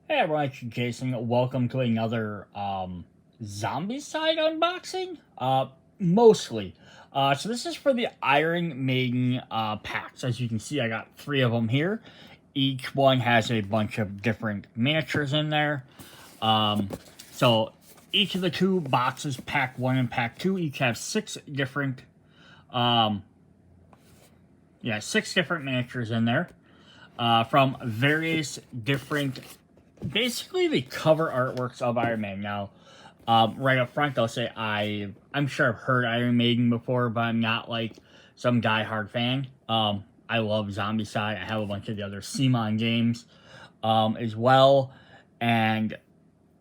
Hey everyone, it's Jason. Welcome to another Zombicide unboxing. Mostly. So this is for the Iron Maiden packs. As you can see, I got 3 of them here. Each one has a bunch of different miniatures in there. Um, so each of the 2 boxes, pack 1 and pack 2, each have 6 different um, 6 different miniatures in there. From various different, basically the cover artworks of Iron Maiden. Now, right up front, I'll say I'm sure I've heard Iron Maiden before, but I'm not like some diehard fan. I love Zombicide. I have a bunch of the other CMON games as well, and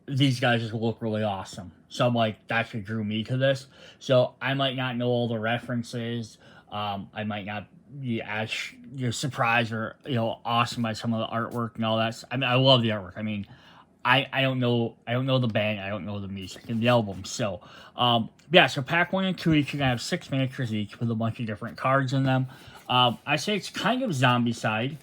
these guys just look really awesome. So I'm like, that's what drew me to this. So I might not know all the references. I might not be as surprised or awesome by some of the artwork and all that. I mean, I love the artwork. I mean, I don't know the band, I don't know the music and the album. So yeah, so pack 1 and 2 each, you're gonna have 6 miniatures each with a bunch of different cards in them. I say it's kind of Zombicide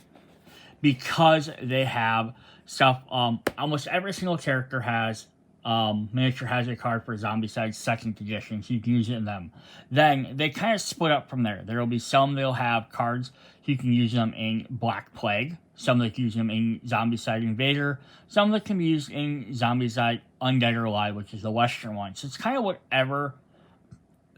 because they have stuff. Almost every single character has miniature has a card for Zombicide second edition, so you can use it in them. Then they kind of split up from there. There will be some that'll have cards, so you can use them in Black Plague. Some that can use them in Zombicide Invader. Some that can be used in Zombicide Undead or Alive, which is the Western one. So it's kind of whatever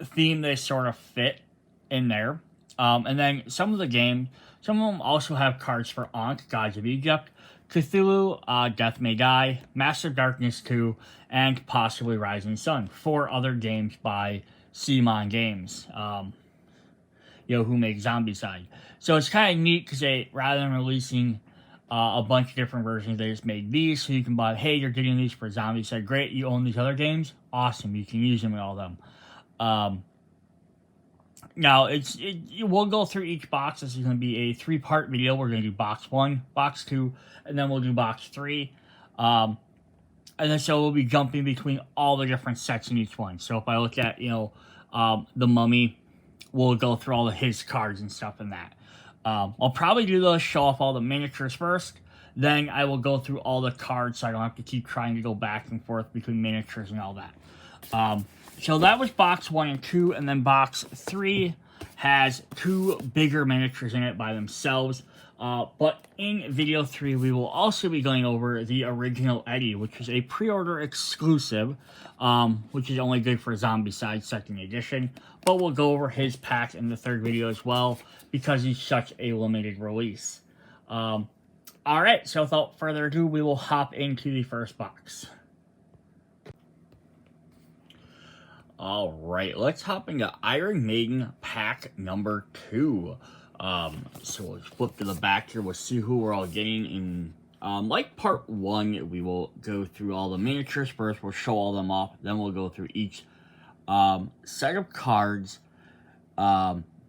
theme they sort of fit in there. And then some of them also have cards for Ankh, Gods of Egypt, Cthulhu, Death May Die, Massive Darkness 2, and possibly Rising Sun. 4 other games by CMON Games, who make Zombicide. So it's kind of neat because they, rather than releasing a bunch of different versions, they just made these so you can buy, hey, you're getting these for Zombicide. Great, you own these other games? Awesome, you can use them in all of them. Now, we'll go through each box. This is going to be a 3-part video. We're going to do box 1, box 2, and then we'll do box 3. And then so we'll be jumping between all the different sets in each one. So if I look at, the Mummy, we'll go through all of his cards and stuff in that. I'll probably do those, show off all the miniatures first. Then I will go through all the cards so I don't have to keep trying to go back and forth between miniatures and all that. So that was box 1 and 2, and then box 3 has 2 bigger miniatures in it by themselves. But in video 3, we will also be going over the original Eddie, which is a pre-order exclusive, which is only good for Zombicide 2nd edition. But we'll go over his pack in the 3rd video as well, because he's such a limited release. Alright, so without further ado, we will hop into the first box. Alright, let's hop into Iron Maiden pack number 2. So let's flip to the back here. We'll see who we're all getting. In like part 1, we will go through all the miniatures first. We'll show all them off. Then we'll go through each set of cards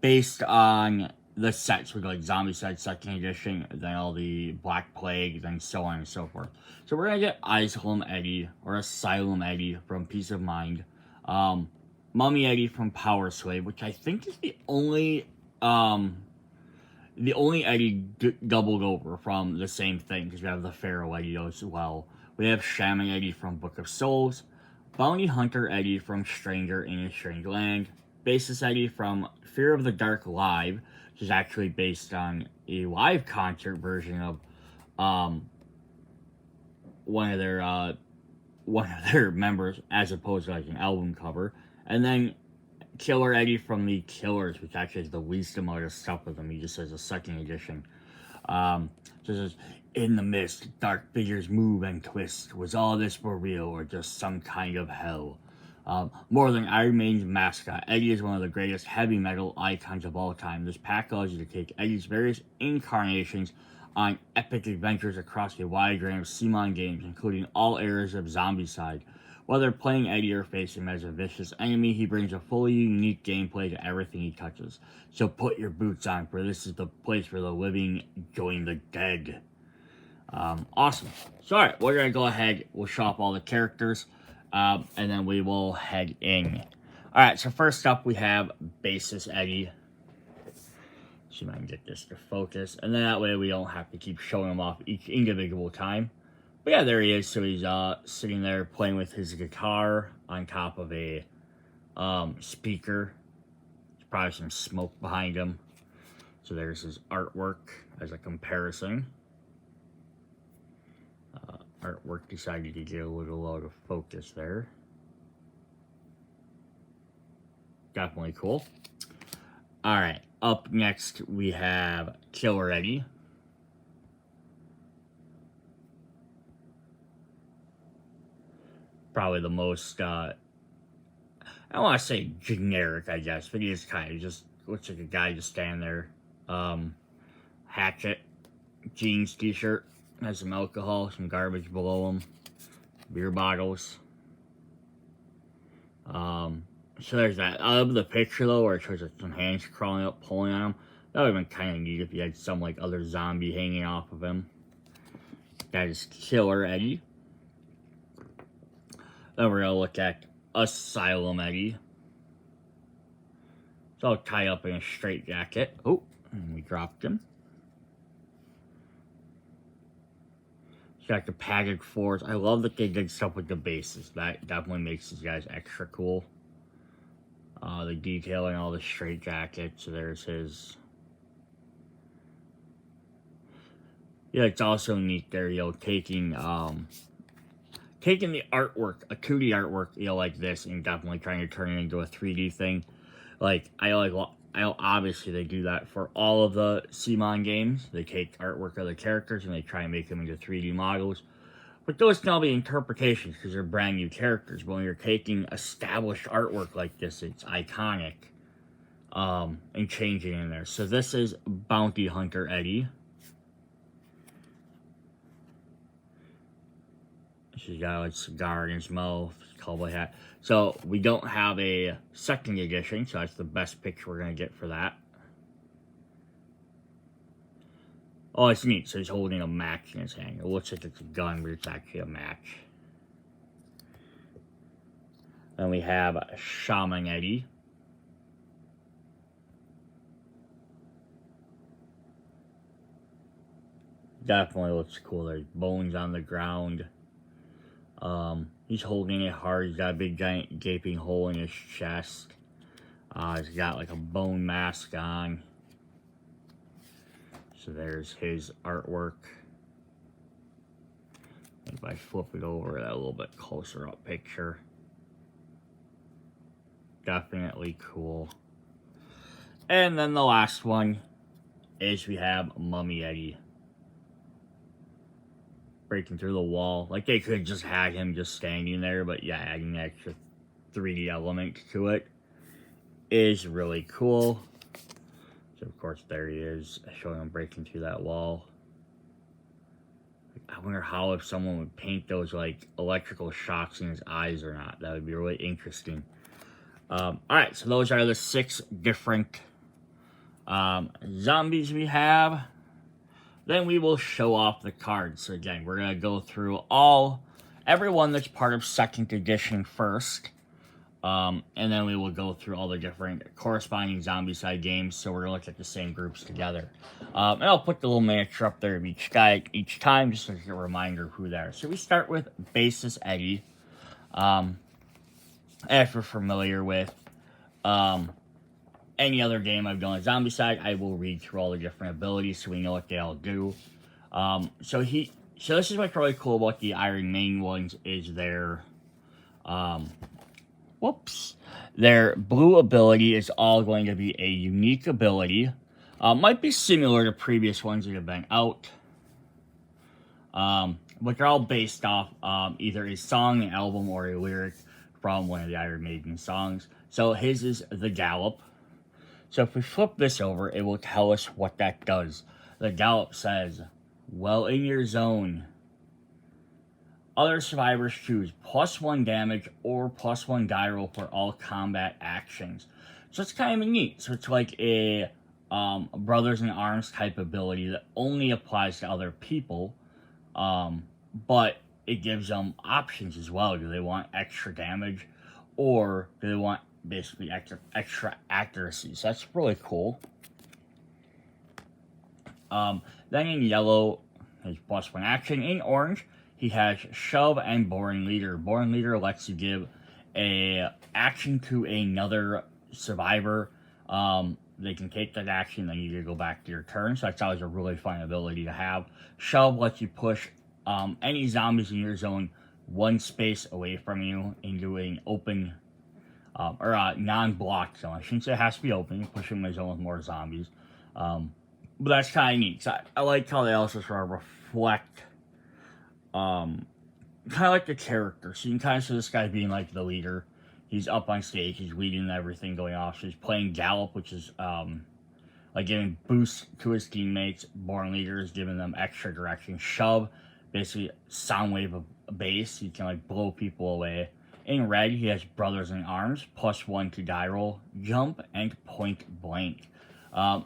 based on the sets. We go like Zombicide 2nd edition, then all the Black Plague, then so on and so forth. So we're going to get Asylum Eddie, or Asylum Eddie from Peace of Mind. Mummy Eddie from Power Slave, which I think is the only Eddie doubled over from the same thing, because we have the Pharaoh Eddie as well. We have Shaman Eddie from Book of Souls, Bounty Hunter Eddie from Stranger in a Strange Land, Basis Eddie from Fear of the Dark Live, which is actually based on a live concert version of one of their members, as opposed to like an album cover. And then Killer Eddie from the Killers, which actually is the least amount of stuff with him. He just says a 2nd edition. So it says, in the mist, dark figures move and twist. Was all this for real, or just some kind of hell? More than Iron Maiden's mascot, Eddie is one of the greatest heavy metal icons of all time. This pack allows you to take Eddie's various incarnations on epic adventures across a wide range of CMON games, including all eras of Zombicide. Whether playing Eddie or facing him as a vicious enemy, he brings a fully unique gameplay to everything he touches. So put your boots on, for this is the place where the living join the dead. Awesome. So alright, we're going to go ahead, we'll show off all the characters, and then we will head in. Alright, so first up we have Basis Eddie. See if I can get this to focus. And then that way we don't have to keep showing them off each individual time. But yeah, there he is. So he's sitting there playing with his guitar on top of a speaker. There's probably some smoke behind him. So there's his artwork as a comparison. Artwork decided to get a little out of focus there. Definitely cool. Alright, up next we have Killer Eddie. Probably the most, I don't want to say generic, I guess, but he is kind of just looks like a guy just standing there. Hatchet, jeans, t-shirt, has some alcohol, some garbage below him, beer bottles. So there's that. I love the picture though, where it shows like some hands crawling up, pulling on him. That would have been kind of neat if you had some like other zombie hanging off of him. That is Killer Eddie. Then we're gonna look at Asylum Eddie. It's all tied up in a straight jacket. Oh, and we dropped him. He's got the padded floors. I love that they did stuff with the bases. That definitely makes these guys extra cool. The detailing, all the straight jackets. So there's his. Yeah, it's also neat there, you know, taking the artwork, a 2D artwork, you know, like this, and definitely trying to turn it into a 3D thing. Like, I obviously they do that for all of the CMON games. They take artwork of the characters and they try and make them into 3D models. But those can all be interpretations because they're brand new characters. But when you're taking established artwork like this, it's iconic. And changing in there. So this is Bounty Hunter Eddie. She's got a cigar in his mouth, cowboy hat. So we don't have a second edition, so that's the best picture we're going to get for that. Oh, it's neat. So he's holding a match in his hand. It looks like it's a gun, but it's actually a match. Then we have Shaman Eddie. Definitely looks cool. There's bones on the ground. He's holding it hard. He's got a big giant gaping hole in his chest. He's got like a bone mask on. So there's his artwork. If I flip it over that a little bit closer up picture. Definitely cool. And then the last one is we have Mummy Eddie. Breaking through the wall. Like they could just had him just standing there, but yeah, adding an extra 3D element to it is really cool. So of course there he is, showing him breaking through that wall. I wonder how if someone would paint those like electrical shocks in his eyes or not. That would be really interesting. Alright, so those are the 6 different zombies we have. Then we will show off the cards. So again, we're going to go through everyone that's part of 2nd edition first. And then we will go through all the different corresponding Zombicide games. So we're going to look at the same groups together. And I'll put the little miniature up there of each guy each time, just as a reminder of who they are. So we start with Basis Eddie. If you're familiar with any other game I've done on Zombicide, I will read through all the different abilities so we know what they all do. So this is what's really cool about the Iron Maiden ones is their their blue ability is all going to be a unique ability. Might be similar to previous ones that have been out. But they're all based off either a song, an album, or a lyric from one of the Iron Maiden songs. So his is The Gallop. So if we flip this over, it will tell us what that does. The Gallop says, well in your zone. Other survivors choose +1 damage or +1 die roll for all combat actions. So it's kind of neat. So it's like a Brothers in Arms type ability that only applies to other people. But it gives them options as well. Do they want extra damage or do they want basically extra accuracy? So that's really cool. Then in yellow, his +1 action. In orange, he has Shove and Born Leader. Born Leader lets you give a action to another survivor. They can take that action, then you go back to your turn. So that's always a really fun ability to have. Shove lets you push any zombies in your zone one space away from you into an open or a non-blocked zone. I shouldn't say it has to be open. You push them in a zone with more zombies. But that's kind of neat. So I like how they also sort of reflect kind of like the character. So you can kind of see this guy being like the leader. He's up on stage. He's leading everything going off. So he's playing Gallop, which is like giving boosts to his teammates. Born Leader is giving them extra direction. Shove, basically sound wave of base. He can like blow people away. In red, he has Brothers in Arms, +1 to die roll, jump, and point blank.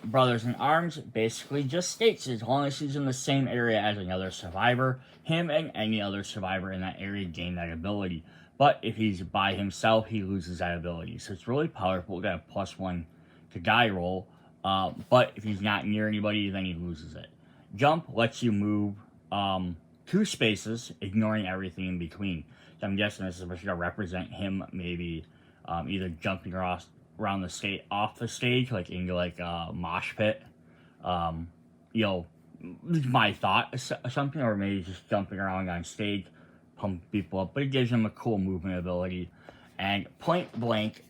Brothers in Arms basically just states as long as he's in the same area as another survivor, him and any other survivor in that area gain that ability. But if he's by himself, he loses that ability. So it's really powerful. Got a +1 to die roll. But if he's not near anybody, then he loses it. Jump lets you move 2 spaces, ignoring everything in between. So I'm guessing this is supposed to represent him maybe either jumping around the stage, off the stage, like into like a mosh pit. You know, my thought something, or maybe just jumping around on stage, pump people up. But it gives him a cool movement ability. And point blank,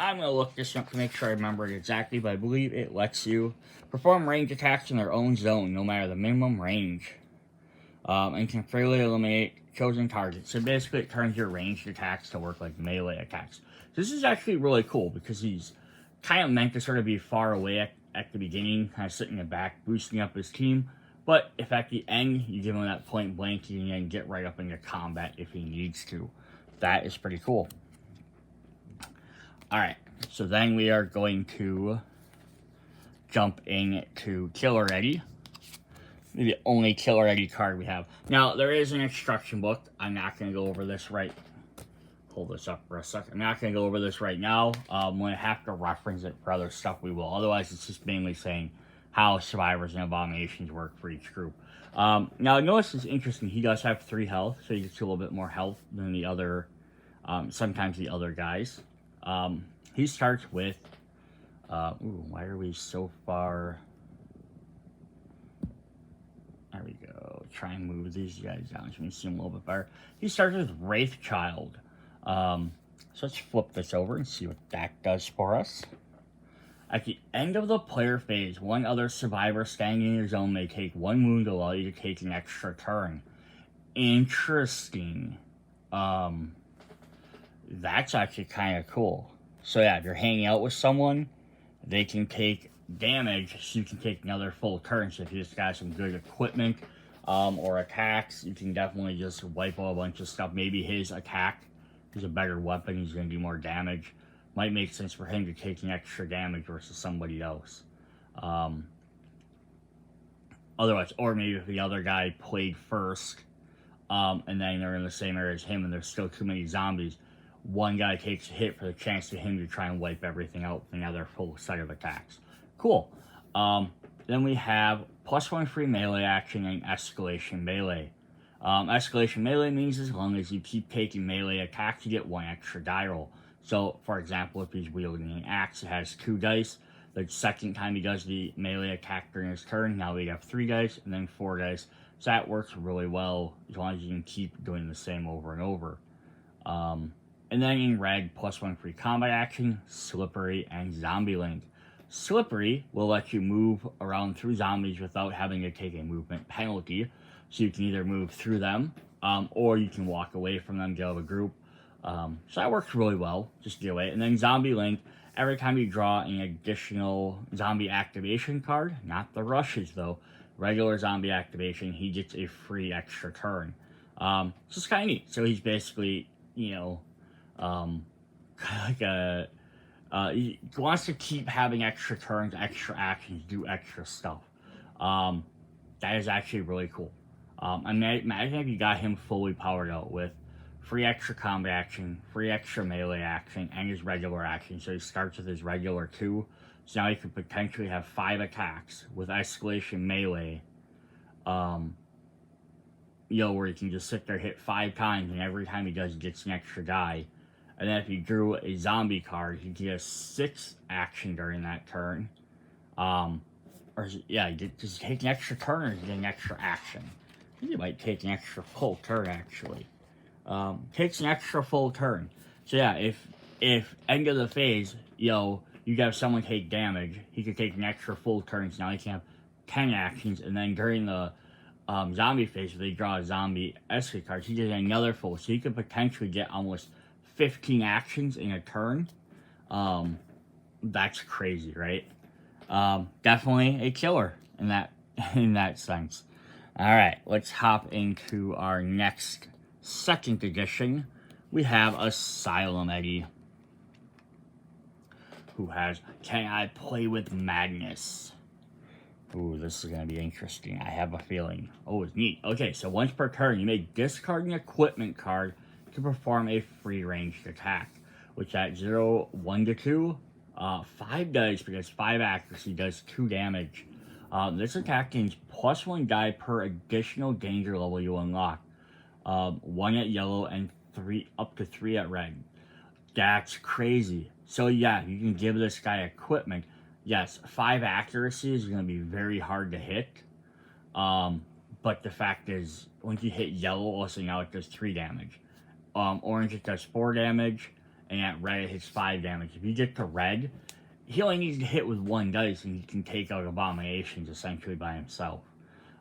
I'm gonna look this up to make sure I remember it exactly, but I believe it lets you perform range attacks in their own zone, no matter the minimum range, and can freely eliminate chosen targets. So basically, it turns your ranged attacks to work like melee attacks. This is actually really cool because he's kind of meant to sort of be far away at the beginning, kind of sitting in the back, boosting up his team. But if at the end you give him that point blank, he can get right up into combat if he needs to. That is pretty cool. Alright, so then we are going to jump into Killer Ready. The only Killer Ready card we have. Now, there is an instruction book. I'm not going to go over this hold this up for a second. I'm not going to go over this right now. When I have to reference it for other stuff, we will. Otherwise, it's just mainly saying how survivors and abominations work for each group. Now, notice it's interesting. He does have 3 health, so he gets a little bit more health than the other, sometimes the other guys. He starts with, why are we so far? There we go. Try and move these guys down so we can see them a little bit better. He starts with Wraithchild. So let's flip this over and see what that does for us. At the end of the player phase, one other survivor standing in your zone may take 1 wound to allow you to take an extra turn. Interesting. That's actually kind of cool. So yeah, if you're hanging out with someone, they can take damage, so you can take another full turn. So if you just got some good equipment or attacks, you can definitely just wipe out a bunch of stuff. Maybe his attack is a better weapon, he's going to do more damage. Might make sense for him to take an extra damage versus somebody else. Otherwise, or maybe if the other guy played first, and then they're in the same area as him and there's still too many zombies, one guy takes a hit for the chance to him to try and wipe everything out with another full set of attacks. Cool. Then we have +1 free melee action and escalation melee. Escalation melee means as long as you keep taking melee attacks, you get 1 extra die roll. So, for example, if he's wielding an axe, it has 2 dice. The second time he does the melee attack during his turn, now we have 3 dice and then 4 dice. So that works really well as long as you can keep doing the same over and over. And then in red, +1 free combat action, Slippery, and Zombie Link. Slippery will let you move around through zombies without having to take a movement penalty. So you can either move through them, or you can walk away from them, get out of a group. So that works really well, just get away. And then Zombie Link, every time you draw an additional zombie activation card, not the rushes though, regular zombie activation, he gets a free extra turn. So it's kind of neat. So he's basically, you know, kind of like a, he wants to keep having extra turns, extra actions, do extra stuff. That is actually really cool. Imagine if you got him fully powered out with free extra combat action, free extra melee action, and his regular action. So he starts with his regular 2. So now he could potentially have 5 attacks with escalation melee. where you can just sit there, hit 5 times, and every time he does, he gets an extra die. And then if he drew a zombie card, he gets 6 action during that turn. Just take an extra turn or get an extra action. I think you might take an extra full turn, actually. Takes an extra full turn. So yeah, if end of the phase, you have someone take damage, he could take an extra full turn, so now he can have 10 actions, and then during the zombie phase, where they draw a zombie escape card, he gets another full, so he could potentially get almost 15 actions in a turn. That's crazy, right? Definitely a killer in that sense. Alright, let's hop into our next 2nd edition. We have Asylum Eddie, who has Can I Play with Madness? Ooh, this is going to be interesting. I have a feeling. Oh, it's neat. Okay, so once per turn, you may discard an equipment card to perform a free ranged attack, which at 0, 1 to 2, 5 dice, because 5 accuracy does 2 damage. This attack gains +1 die per additional danger level you unlock. 1 at yellow and 3 up to 3 at red. That's crazy. So yeah, you can give this guy equipment. Yes, 5 accuracy is going to be very hard to hit. But the fact is, once you hit yellow, also now it does 3 damage. Orange, it does 4 damage, and at red, it hits 5 damage. If you get to red, he only needs to hit with 1 dice, and he can take out abominations essentially by himself.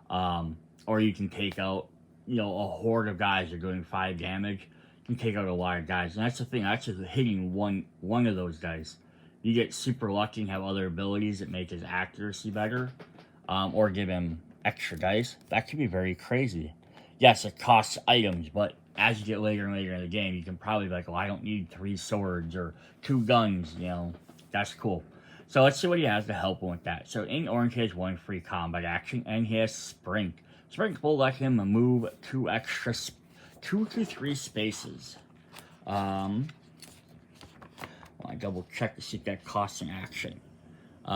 Or you can take out, a horde of guys that are doing 5 damage. You can take out a lot of guys, and that's the thing. That's just hitting one of those dice. You get super lucky and have other abilities that make his accuracy better, or give him extra dice. That could be very crazy. Yes, it costs items, but as you get later and later in the game, you can probably be like, well, I don't need 3 swords or 2 guns, That's cool. So let's see what he has to help him with that. So in orange, he has 1 free combat action, and he has Sprint. Sprint will let him move 2 to 3 spaces. I double check to see if that costs an action.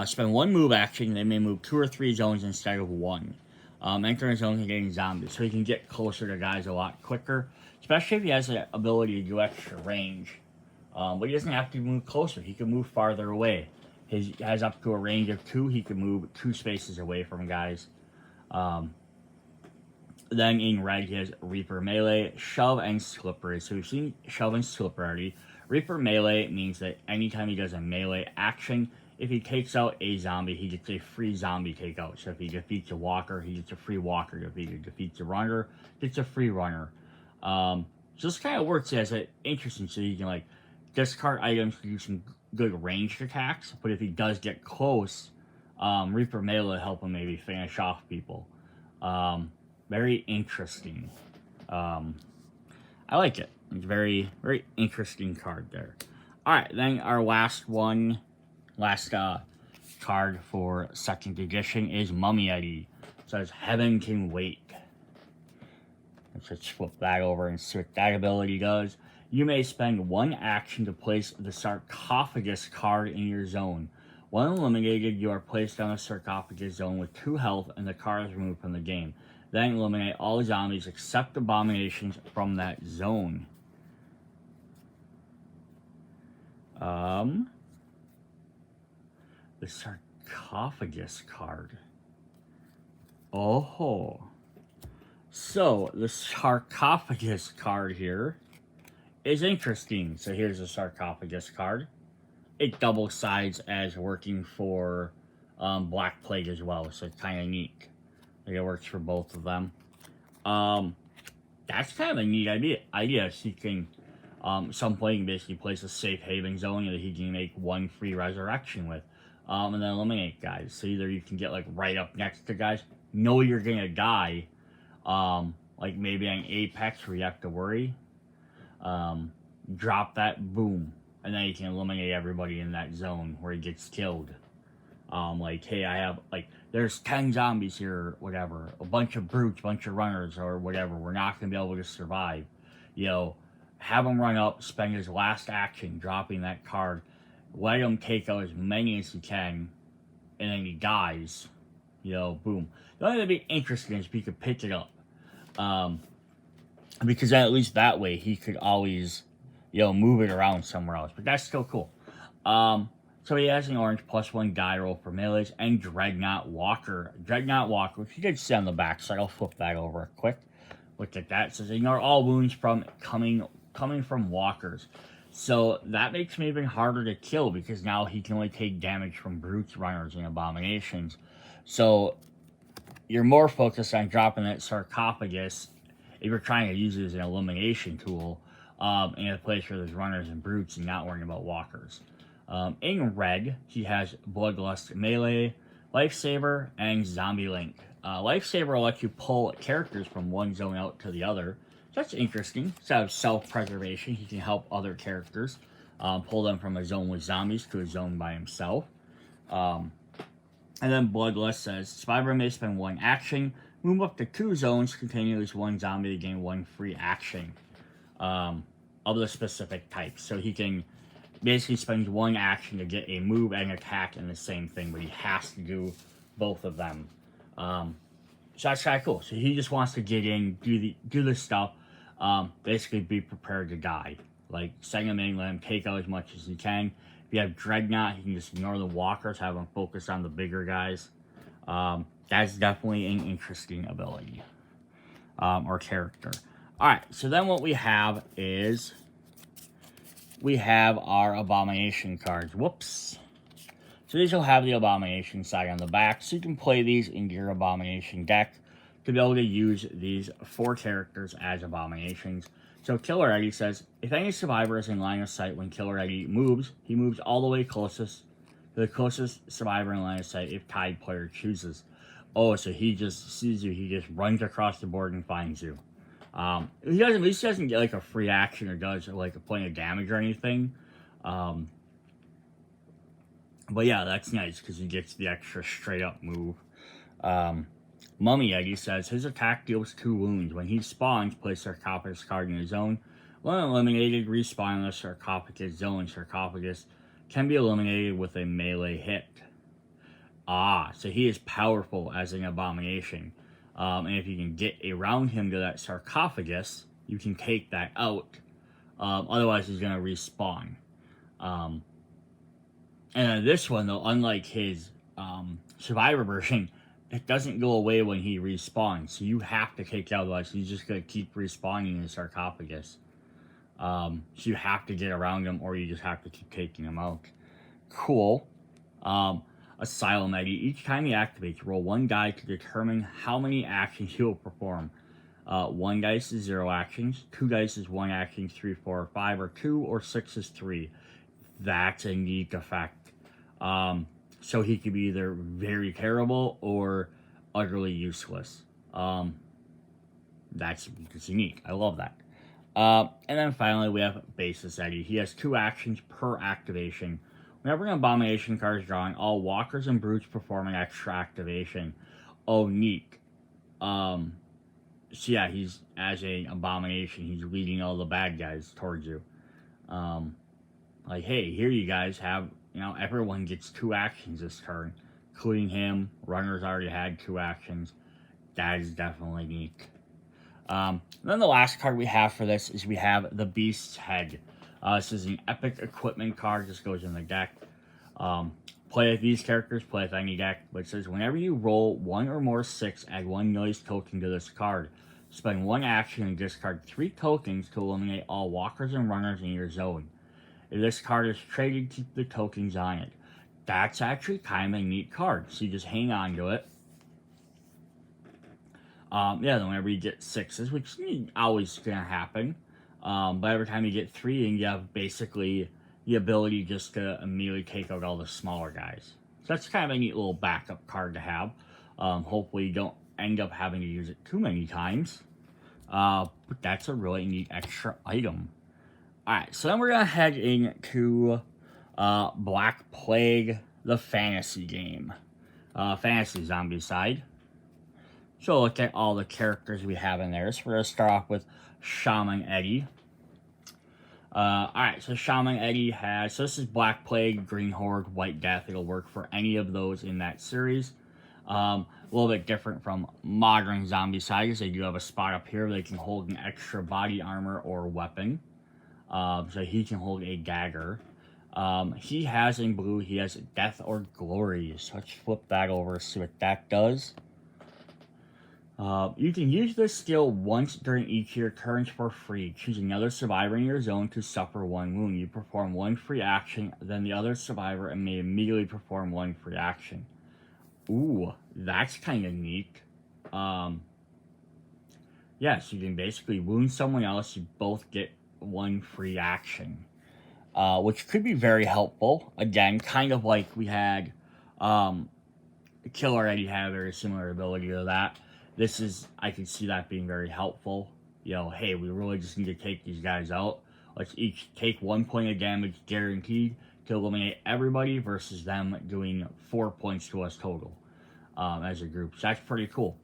Spend 1 move action, they may move 2 or 3 zones instead of 1. Enter a zone containing zombies, so he can get closer to guys a lot quicker, especially if he has the ability to do extra range. But he doesn't have to move closer, he can move farther away. He has up to a range of 2, he can move 2 spaces away from guys. Then in red, he has Reaper Melee, Shove, and Slippery. So we've seen Shove and Slippery already. Reaper Melee means that anytime he does a melee action, if he takes out a zombie, he gets a free zombie takeout. So if he defeats a walker, he gets a free walker. If he defeats a runner, he gets a free runner. So this kind of works as an interesting, so you can discard items to do some good ranged attacks. But if he does get close, Reaper Melee will help him maybe finish off people. Very interesting. I like it. It's very, very interesting card there. Alright, then our last card for 2nd edition is Mummy Eddie. It says Heaven Can Wait. Let's just flip that over and see what that ability does. You may spend 1 action to place the sarcophagus card in your zone. When eliminated, you are placed on a sarcophagus zone with 2 health and the card is removed from the game. Then eliminate all zombies except abominations from that zone. The sarcophagus card. Oh. So, the sarcophagus card here is interesting. So here's the sarcophagus card. It double sides as working for Black Plague as well, so it's kind of neat. It works for both of them. That's kind of a neat idea. So you can, some playing basically place a safe haven zone that he can make 1 free resurrection with, and then eliminate guys. So either you can get right up next to guys, know you're gonna die, like maybe on Apex where you have to worry. Drop that, boom, and then you can eliminate everybody in that zone where he gets killed. Hey, I have, there's 10 zombies here, whatever, a bunch of brutes, bunch of runners, or whatever, we're not going to be able to survive. Have him run up, spend his last action dropping that card, let him take out as many as he can, and then he dies. Boom. The only thing that'd be interesting is if he could pick it up. Because at least that way he could always, move it around somewhere else. But that's still cool. So he has an orange +1 die roll for melees and Dreadnought Walker. Dreadnought Walker, which you did see on the back, so I'll flip that over quick. Look at that. It says ignore all wounds from coming from walkers. So that makes him even harder to kill because now he can only take damage from brutes, runners, and abominations. So you're more focused on dropping that sarcophagus if you're trying to use it as an elimination tool in a place where there's runners and brutes and not worrying about walkers. In red, he has Bloodlust Melee, Lifesaver, and Zombie Link. Lifesaver will let you pull characters from one zone out to the other. So that's interesting. Instead of self-preservation, he can help other characters pull them from a zone with zombies to a zone by himself. And then Bloodlust says, Survivor may spend 1 action, move up to 2 zones containing at least 1 zombie to gain 1 free action of the specific type. So he can basically spend 1 action to get a move and attack in the same thing, but he has to do both of them. So that's kind of cool. So he just wants to get in, do this stuff, basically be prepared to die. Like, send him in, let him take out as much as he can. If you have Dreadnought, he can just ignore the walkers, have him focus on the bigger guys. That's definitely an interesting ability or character. Alright, so then what we have is we have our Abomination cards. Whoops. So these will have the Abomination side on the back, so you can play these into your Abomination deck to be able to use these 4 characters as Abominations. So Killer Eddie says, if any survivor is in line of sight when Killer Eddie moves, he moves all the way closest to the closest survivor in line of sight if tied player chooses. Oh, so he just sees you, he just runs across the board and finds you. He doesn't, at least he doesn't get like a free action or does like a point of damage or anything. But yeah, that's nice because he gets the extra straight up move. Mummy Eddie says his attack deals 2 wounds. When he spawns, place Sarcophagus card in his zone. When eliminated, respawn in the Sarcophagus zone. Sarcophagus can be eliminated with a melee hit. So he is powerful as an abomination. And if you can get around him to that sarcophagus, you can take that out. Otherwise, he's going to respawn. And then this one, though, unlike his survivor version, it doesn't go away when he respawns. So you have to take it out, otherwise he's just going to keep respawning in the sarcophagus. So you have to get around him, or you just have to keep taking him out. Cool. Asylum Eddie. Each time he activates, roll 1 die to determine how many actions he will perform. 1 dice is 0 actions, 2 dice is 1 action, 3, 4, or 5, or 2, or 6 is 3. That's a neat effect. So he could be either very terrible or utterly useless. That's unique. I love that. And then finally we have Basis Eddie. He has 2 actions per activation. Whenever an Abomination card is drawn, all walkers and brutes perform an extra activation. Oh, neat. So yeah, he's, as an Abomination, he's leading all the bad guys towards you. Like, hey, here you guys have, everyone gets 2 actions this turn, including him. Runners already had 2 actions. That is definitely neat. Then the last card we have for this is we have the Beast's Head. This is an epic equipment card. This goes in the deck. Play with these characters, play with any deck. But it says, whenever you roll 1 or more 6, add 1 noise token to this card. Spend 1 action and discard 3 tokens to eliminate all walkers and runners in your zone. If this card is traded, keep the tokens on it. That's actually kind of a neat card. So you just hang on to it. Then whenever you get 6s, which is always going to happen. But every time you get 3, and you have basically the ability just to immediately take out all the smaller guys. So that's kind of a neat little backup card to have. Hopefully you don't end up having to use it too many times. But that's a really neat extra item. Alright, so then we're going to head into Black Plague, the fantasy game. Fantasy Zombicide. So look at all the characters we have in there. So we're going to start off with Shaman Eddie. Alright, so Shaman Eddie has, so this is Black Plague, Green Horde, White Death. It'll work for any of those in that series. A little bit different from modern Zombicide is they do have a spot up here where they can hold an extra body armor or weapon. So he can hold a dagger. He has in blue, he has Death or Glory. So let's flip that over, see what that does. You can use this skill once during each of your turns for free. Choose another survivor in your zone to suffer 1 wound. You perform 1 free action, then the other survivor and may immediately perform 1 free action. Ooh, that's kind of neat. Yeah, so you can basically wound someone else, you both get 1 free action. Which could be very helpful. Again, kind of like we had, Kill already had a very similar ability to that. This is, I can see that being very helpful. You know, hey, we really just need to take these guys out. Let's each take 1 point of damage guaranteed to eliminate everybody versus them doing 4 points to us total as a group. So that's pretty cool.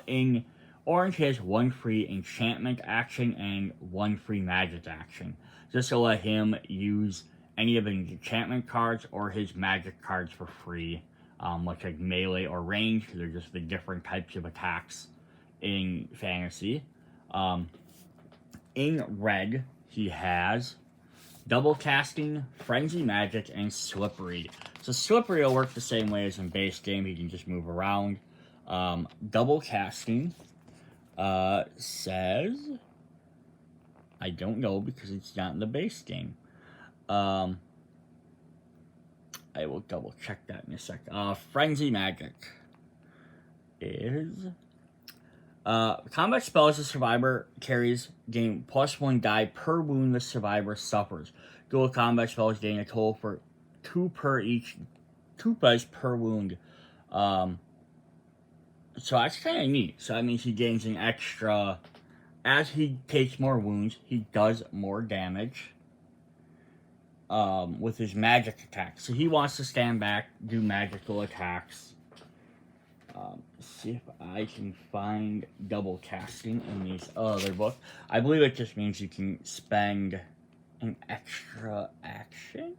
In orange, he has 1 free enchantment action and 1 free magic action. Just to let him use any of his enchantment cards or his magic cards for free. Like melee or range, they're just the different types of attacks in fantasy. In red, he has double casting, frenzy magic, and slippery. So slippery will work the same way as in base game. He can just move around. Double casting says, I don't know because it's not in the base game. I will double check that in a sec. Frenzy Magic is combat spells the survivor carries gain +1 die per wound the survivor suffers. Dual combat spells gain a total for 2 dice per wound. So that's kind of neat. So that means he gains an extra. As he takes more wounds, he does more damage. With his magic attacks. So he wants to stand back, do magical attacks. See if I can find double casting in these other books. I believe it just means you can spend an extra action.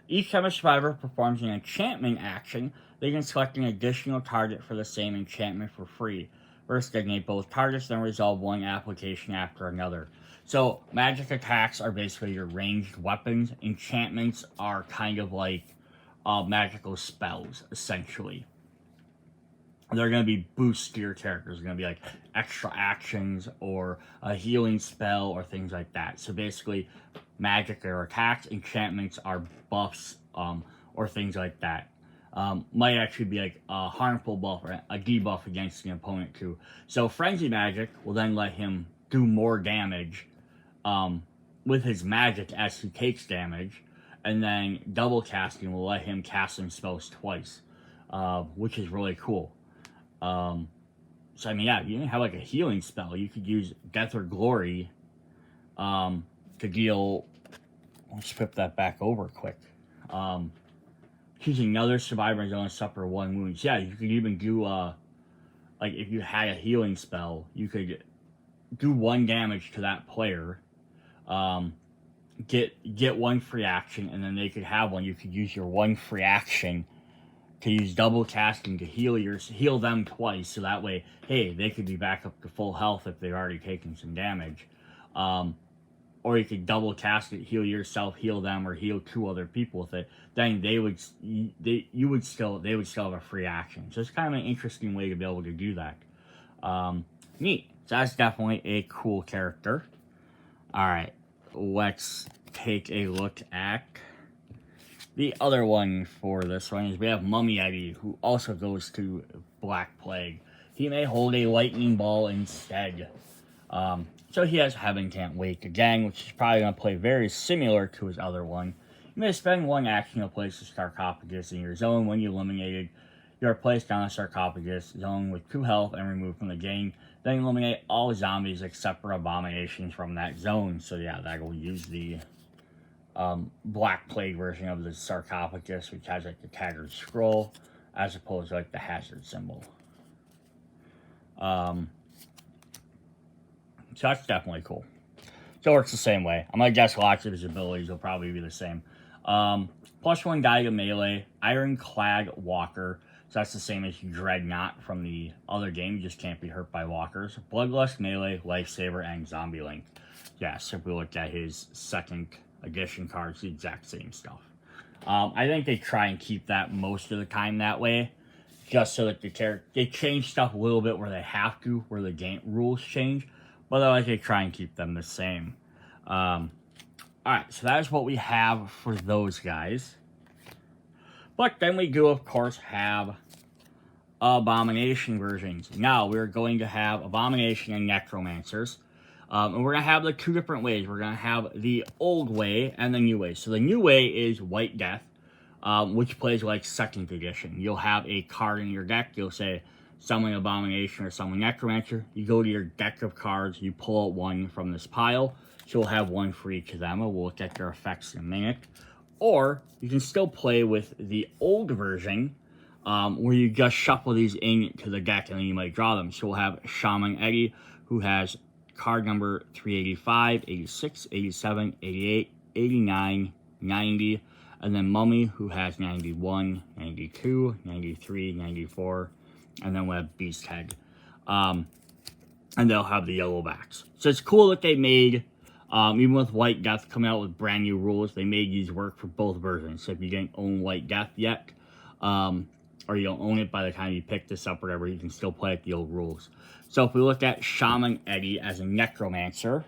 Each time a survivor performs an enchantment action, they can select an additional target for the same enchantment for free. First, designate both targets, then resolve 1 application after another. So, magic attacks are basically your ranged weapons. Enchantments are kind of like magical spells, essentially. They're going to be boosts to your characters. They're going to be like extra actions or a healing spell or things like that. So basically, magic are attacks. Enchantments are buffs or things like that. Might actually be like a harmful buff or a debuff against the opponent too. So Frenzy Magic will then let him do more damage with his magic as he takes damage, and then double casting will let him cast some spells twice, which is really cool. So I mean, yeah, you didn't have like a healing spell. You could use Death or Glory to deal. Let's flip that back over quick. Choosing another survivor is going to suffer 1 wound. Yeah, you could even do like if you had a healing spell, you could do 1 damage to that player. Get 1 free action, and then they could have one. You could use your 1 free action to use double casting to heal them twice, so that way, hey, they could be back up to full health if they've already taken some damage. Or you could double cast it, heal yourself, heal them, or heal 2 other people with it. Then they would still have a free action. So it's kind of an interesting way to be able to do that. Neat. So that's definitely a cool character. Alright, let's take a look at the other one for this one. Is we have Mummy Eddie, who also goes to Black Plague. He may hold a lightning ball instead. So he has Heaven Can't Wait again, which is probably going to play very similar to his other one. You may spend 1 action to place a sarcophagus in your zone. When you eliminated, you are placed on a sarcophagus zone with 2 health and removed from the game. Then eliminate all zombies except for abominations from that zone. So yeah, that will use the Black Plague version of the sarcophagus, which has like the tattered scroll, as opposed to like the hazard symbol. So that's definitely cool. So it works the same way. I'm going to guess lots of his abilities will probably be the same. +1 die to melee, Ironclad Walker. So So that's the same as Dreadnought from the other game. You just can't be hurt by walkers. Bloodlust, Melee, Lifesaver, and Zombie Link. Yeah, so if we look at his second edition cards, the exact same stuff. I think they try and keep that most of the time that way, just so that they change stuff a little bit where they have to, where the game rules change, but otherwise they try and keep them the same. Alright, so that is what we have for those guys. But then we do, of course, have Abomination versions. Now, we're going to have Abomination and Necromancers. And we're going to have the two different ways. We're going to have the old way and the new way. So the new way is White Death, which plays like 2nd edition. You'll have a card in your deck. You'll say, summon Abomination or summon Necromancer. You go to your deck of cards. You pull out one from this pile. So you'll have one for each of them. And we'll look at their effects in a minute. Or you can still play with the old version, where you just shuffle these into the deck and then you might draw them. So we'll have Shaman Eddie, who has card number 385, 86, 87, 88, 89, 90, and then Mummy, who has 91, 92, 93, 94, and then we'll have Beast Head. And they'll have the yellow backs. So it's cool that they made, even with White Death coming out with brand new rules, they made these work for both versions. So if you didn't own White Death yet, or you don't own it by the time you pick this up or whatever, you can still play at the old rules. So if we look at Shaman Eddie as a Necromancer,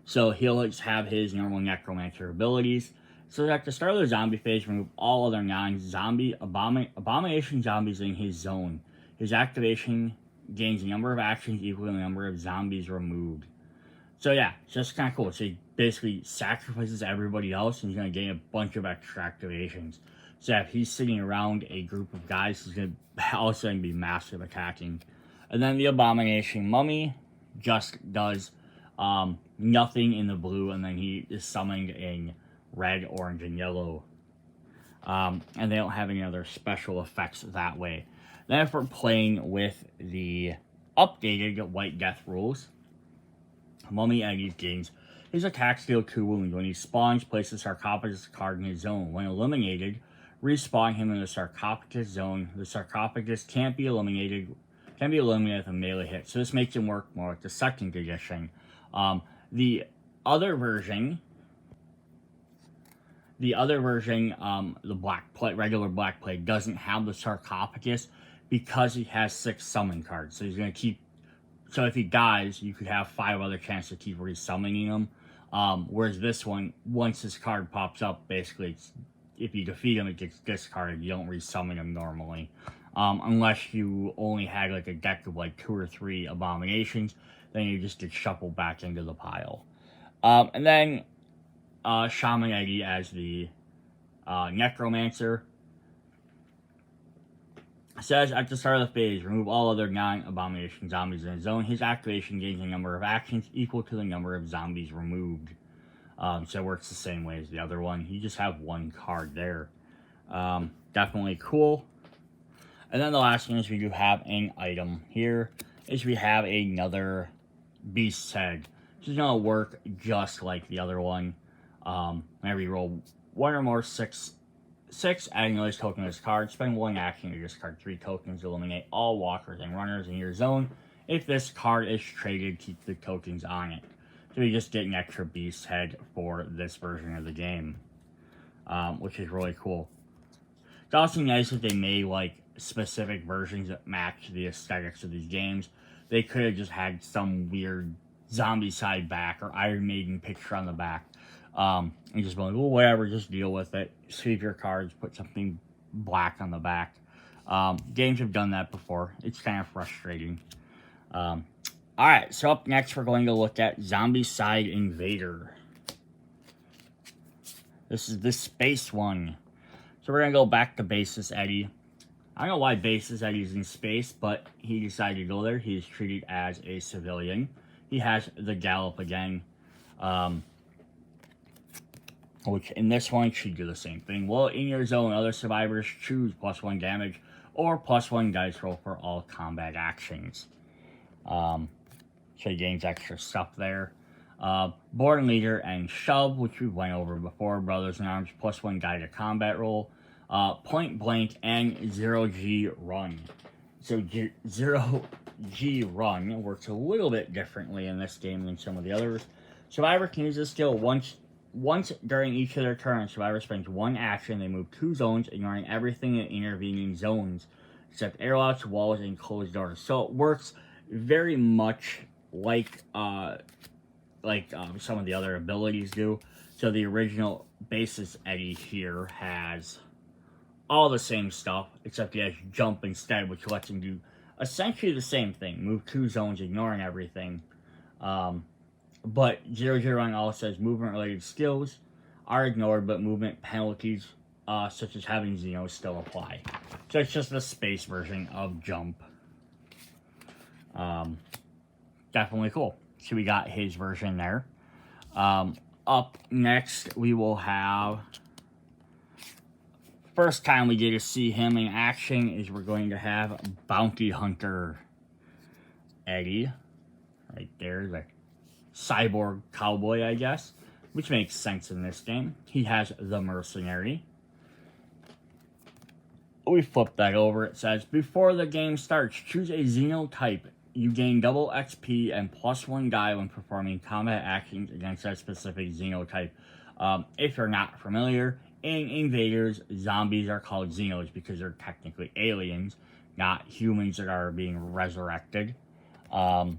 so he'll just have his normal Necromancer abilities. So at the start of the zombie phase, remove all other non-zombie abomination zombies in his zone. His activation gains a number of actions equal to the number of zombies removed. So yeah, it's just kind of cool. So he basically sacrifices everybody else and he's going to gain a bunch of extra activations. So if he's sitting around a group of guys, he's going to all of a sudden be massive attacking. And then the Abomination Mummy just does nothing in the blue, and then he is summoned in red, orange, and yellow. And they don't have any other special effects that way. Then if we're playing with the updated White Death rules, Mummy Eddie gains his attacks deal 2 wounds. When he spawns, place the sarcophagus card in his zone. When eliminated, respawn him in the sarcophagus zone. The sarcophagus can't be eliminated with a melee hit. So this makes him work more like the 2nd edition. The other version, the Black Plague, regular Black Plague, doesn't have the sarcophagus because he has 6 summon cards. So he's going to keep. So if he dies, you could have 5 other chances to keep resummoning him. Whereas this one, once his card pops up, basically, if you defeat him, it gets discarded. You don't resummon him normally. Unless you only had like a deck of like 2 or 3 abominations, then you just get shuffled back into the pile. And then Shaman Eddie as the Necromancer says at the start of the phase, remove all other non-abomination zombies in his zone. His activation gains a number of actions equal to the number of zombies removed. So it works the same way as the other one. You just have 1 card there. Definitely cool. And then the last thing is we do have an item here, is we have another Beast's Head. This is going to work just like the other one. Whenever you roll 1 or more 6, adding another token to this card, spend 1 action to discard 3 tokens to eliminate all walkers and runners in your zone. If this card is traded, keep the tokens on it. So you just get an extra Beast's Head for this version of the game, which is really cool. It's also nice that they made like specific versions that match the aesthetics of these games. They could have just had some weird Zombicide back or Iron Maiden picture on the back. And just be like, well, whatever, just deal with it. Sweep your cards, put something black on the back. Games have done that before. It's kind of frustrating. Alright, so up next we're going to look at Zombicide Invader. This is the space one. So we're going to go back to Basis Eddie. I don't know why Basis Eddie's in space, but he decided to go there. He's treated as a civilian. He has the Gallop again. Which in this one should do the same thing. Well, in your zone, other survivors choose +1 damage or +1 dice roll for all combat actions. So he gains extra stuff there. Born Leader and Shove, which we went over before. Brothers in Arms, +1 guided combat roll. Point Blank, and 0G Run. So 0G Run works a little bit differently in this game than some of the others. Survivor can use this skill once during each of their turns. Survivor spends one action. They move 2 zones, ignoring everything in intervening zones, except airlocks, walls, and closed doors. So it works very much like some of the other abilities do. So the original basis Eddie here has all the same stuff, except he has jump instead, which lets him do essentially the same thing. Move 2 zones, ignoring everything. But 0G Run also says movement-related skills are ignored, but movement penalties, such as having Xeno, still apply. So it's just the space version of jump. Definitely cool. So we got his version there. Up next, we will have... First time we get to see him in action is we're going to have Bounty Hunter Eddie. Right there, the cyborg cowboy, I guess. Which makes sense in this game. He has the Mercenary. We flip that over. It says, before the game starts, choose a Xenotype. You gain double XP and +1 die when performing combat actions against that specific Xenotype. If you're not familiar, in Invaders, zombies are called Xenos because they're technically aliens, not humans that are being resurrected. But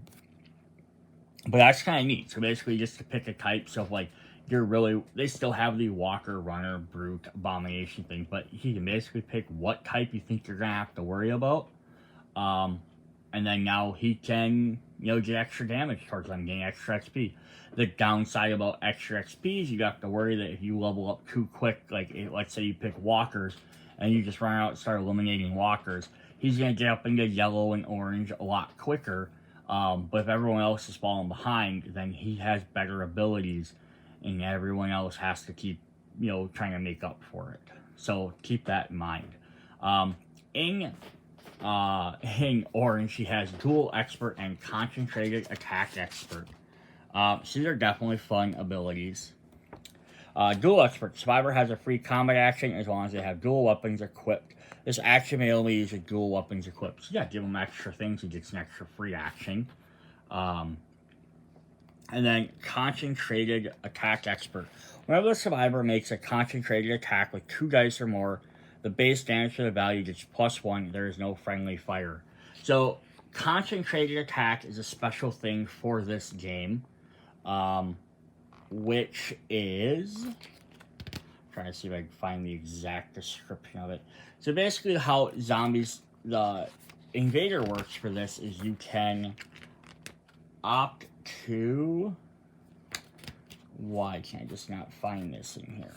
that's kind of neat. So basically just to pick a type, so if like they still have the Walker, Runner, Brute, Abomination thing, but you can basically pick what type you think you're going to have to worry about. And then now he can, get extra damage towards them, gain extra XP. The downside about extra XP is you have to worry that if you level up too quick, like let's say you pick walkers and you just run out and start eliminating walkers, he's going to get up into yellow and orange a lot quicker. But if everyone else is falling behind, then he has better abilities and everyone else has to keep, trying to make up for it. So keep that in mind. In orange, he has Dual Expert and Concentrated Attack Expert. So these are definitely fun abilities. Dual Expert. Survivor has a free combat action as long as they have dual weapons equipped. This action may only use with dual weapons equipped. So yeah, give him extra things. He gets an extra free action. And then Concentrated Attack Expert. Whenever the Survivor makes a concentrated attack with 2 dice or more, the base damage for the value gets +1. There is no friendly fire. So Concentrated Attack is a special thing for this game. Which is... trying to see if I can find the exact description of it. So basically how the Invader works for this is you can opt to... Why can I just not find this in here?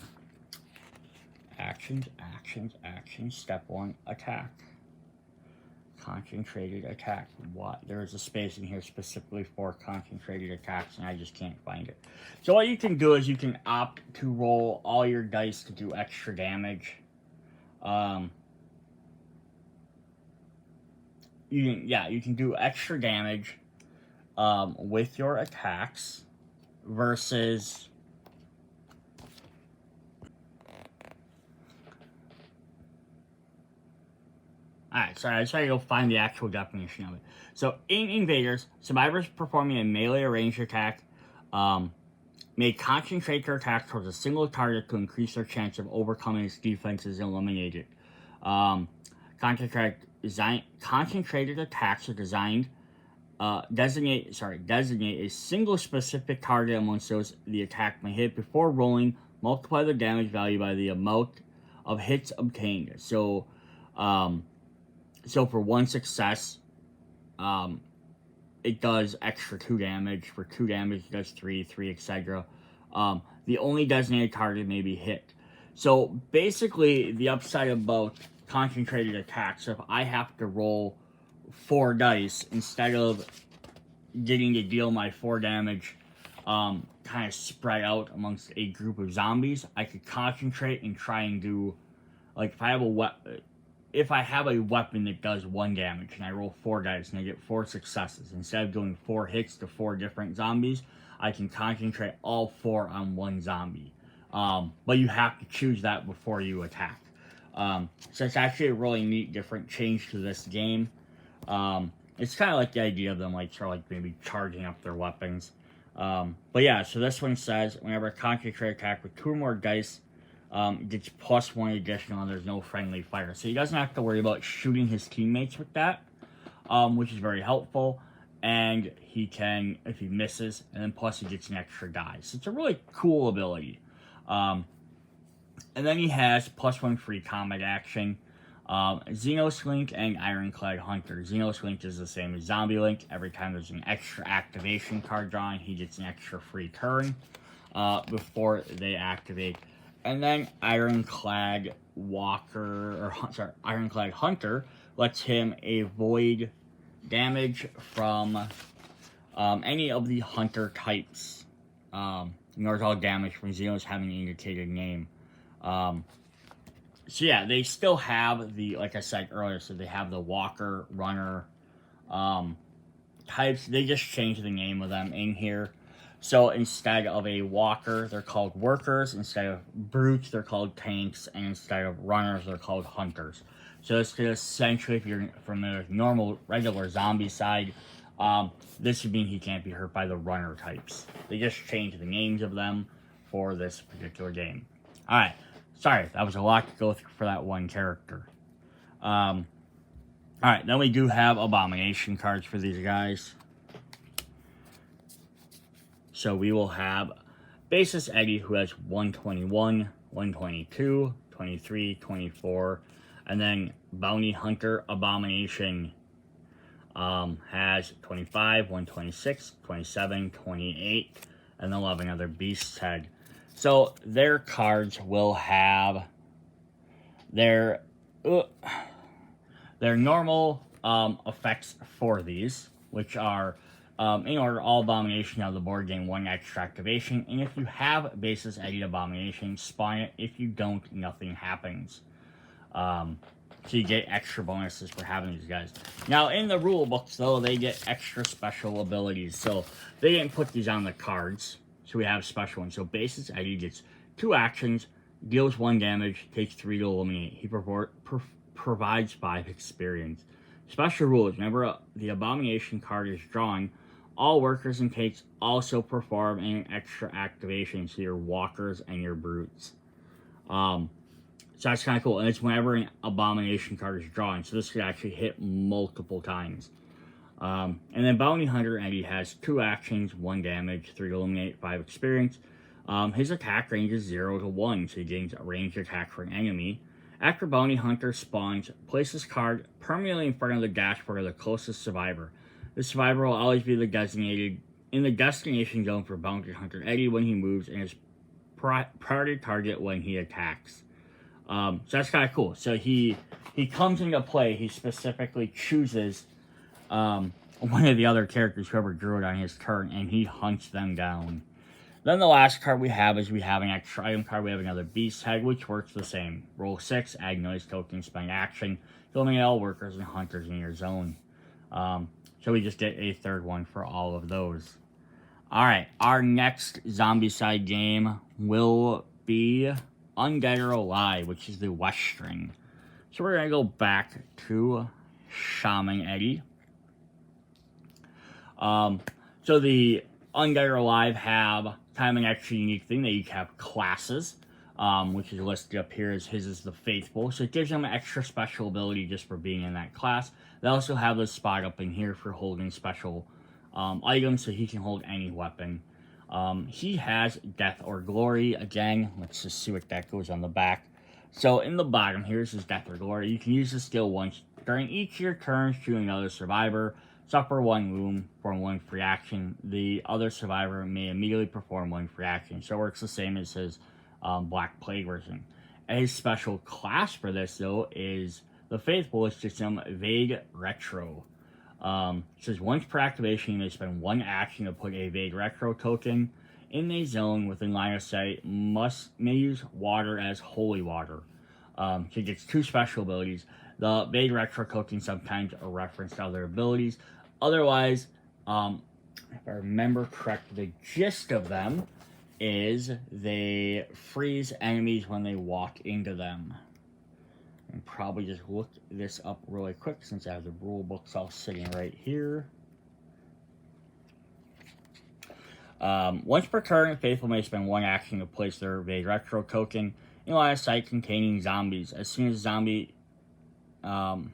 Actions. Step 1, attack. Concentrated attack. What? There is a space in here specifically for concentrated attacks, and I just can't find it. So what you can do is you can opt to roll all your dice to do extra damage. You can do extra damage with your attacks versus... Alright, sorry, I just had to go find the actual definition of it. So, in Invaders, survivors performing a melee or ranged attack may concentrate their attack towards a single target to increase their chance of overcoming its defenses and eliminate it. Concentrated attacks are designed designate a single specific target amongst those the attack may hit. Before rolling, multiply the damage value by the amount of hits obtained. So for one success, it does extra 2 damage. For 2 damage, it does 3, etc. The only designated target may be hit. So basically, the upside about concentrated attacks, if I have to roll 4 dice instead of getting to deal my 4 damage kind of spread out amongst a group of zombies, I could concentrate and try and do, like, if I have a weapon that does 1 damage and I roll 4 dice and I get 4 successes, instead of doing 4 hits to 4 different zombies, I can concentrate all 4 on 1 zombie. But you have to choose that before you attack. So it's actually a really neat, different change to this game. It's kind of like the idea of them like sort of like maybe charging up their weapons. But yeah, so this one says whenever a concentrate attack with 2 or more dice gets +1 additional and there's no friendly fire. So he doesn't have to worry about shooting his teammates with that, which is very helpful. And he can, if he misses, and then plus he gets an extra die. So it's a really cool ability. And then he has +1 free combat action. Xenos Link and Ironclad Hunter. Xenos Link is the same as Zombie Link. Every time there's an extra activation card drawn, he gets an extra free turn before they activate. And then Ironclad Ironclad Hunter lets him avoid damage from any of the Hunter types. Ignores all damage from Xenos having an indicated name. So yeah, they still have the, like I said earlier, so they have the Walker, Runner types. They just changed the name of them in here. So instead of a Walker, they're called Workers. Instead of Brutes, they're called Tanks. And instead of Runners, they're called Hunters. So it's essentially, if you're from the normal, regular Zombicide, this would mean he can't be hurt by the Runner types. They just changed the names of them for this particular game. Alright. Sorry, that was a lot to go through for that one character. Alright, then we do have Abomination cards for these guys. So we will have Basis Eddie, who has 121, 122, 23, 24. And then Bounty Hunter Abomination has 25, 126, 27, 28. And then we'll have another Beast's Head. So their cards will have their normal effects for these, which are, in order, all Abomination out of the board gain 1 extra activation, and if you have Basis Eddie Abomination, spawn it. If you don't, nothing happens. So you get extra bonuses for having these guys. Now, in the rule books, though, they get extra special abilities, so they didn't put these on the cards. So we have special ones. So Basis Eddie gets 2 actions, deals 1 damage, takes 3 to eliminate. He provides 5 experience. Special rules. Whenever the Abomination card is drawn, all workers and tanks also perform an extra activation. So your Walkers and your Brutes. So that's kind of cool. And it's whenever an Abomination card is drawn. So this could actually hit multiple times. And then Bounty Hunter Eddie has 2 actions, 1 damage, 3 to eliminate, 5 experience. His attack range is 0 to 1, so he gains a ranged attack for an enemy. After Bounty Hunter spawns, place this card permanently in front of the dashboard of the closest survivor. The survivor will always be designated in the destination zone for Bounty Hunter Eddie when he moves, and is priority target when he attacks. So that's kind of cool. So he comes into play. He specifically chooses one of the other characters, whoever drew it on his turn, and he hunts them down. Then the last card we have is we have an extra item card. We have another Beast Head, which works the same. Roll 6, add noise token, spend action, eliminate all workers and hunters in your zone. So we just get a 3rd one for all of those. Alright, our next Zombicide game will be Undead or Alive, which is the West String. So we're going to go back to Shaman Eddie. So the Undead or Alive have kind of an extra unique thing. They each have classes, which is listed up here as his is the Faithful. So it gives them an extra special ability just for being in that class. They also have this spot up in here for holding special items, so he can hold any weapon. He has Death or Glory. Again, let's just see what that goes on the back. So in the bottom, here's his Death or Glory. You can use the skill once during each of your turns to another survivor. Suffer 1 wound, perform 1 free action. The other survivor may immediately perform 1 free action. So it works the same as his Black Plague version. And his special class for this, though, is the Faithful, is just some Vague Retro. It says once per activation, you may spend 1 action to put a Vague Retro token in a zone within line of sight. May use water as holy water. So it gets 2 special abilities. The Vague Retro token sometimes are referenced to other abilities. Otherwise, if I remember correctly, the gist of them is they freeze enemies when they walk into them. And probably just look this up really quick since I have the rule books all sitting right here. Once per turn, Faithful may spend 1 action to place their Vague Retro token in line of sight containing zombies. As soon as a zombie in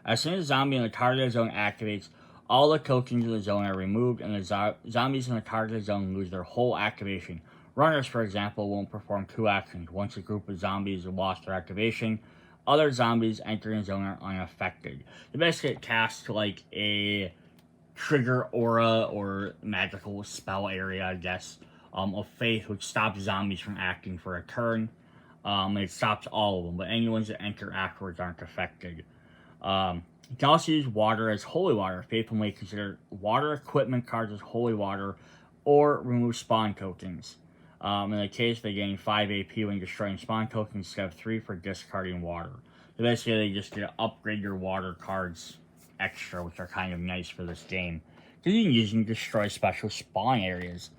the target zone activates, all the tokens in the zone are removed, and the zombies in the target zone lose their whole activation. Runners, for example, won't perform 2 actions. Once a group of zombies have lost their activation, other zombies entering the zone are unaffected. They basically cast like a trigger aura or magical spell area, I guess, of Faith, which stops zombies from acting for a turn. It stops all of them, but any ones that enter afterwards aren't affected. You can also use water as holy water. Faithful may consider water equipment cards as holy water, or remove spawn tokens. In the case, they gain 5 AP when destroying spawn tokens instead of 3 for discarding water. So basically, they just get to upgrade your water cards extra, which are kind of nice for this game, because you can use them to destroy special spawn areas.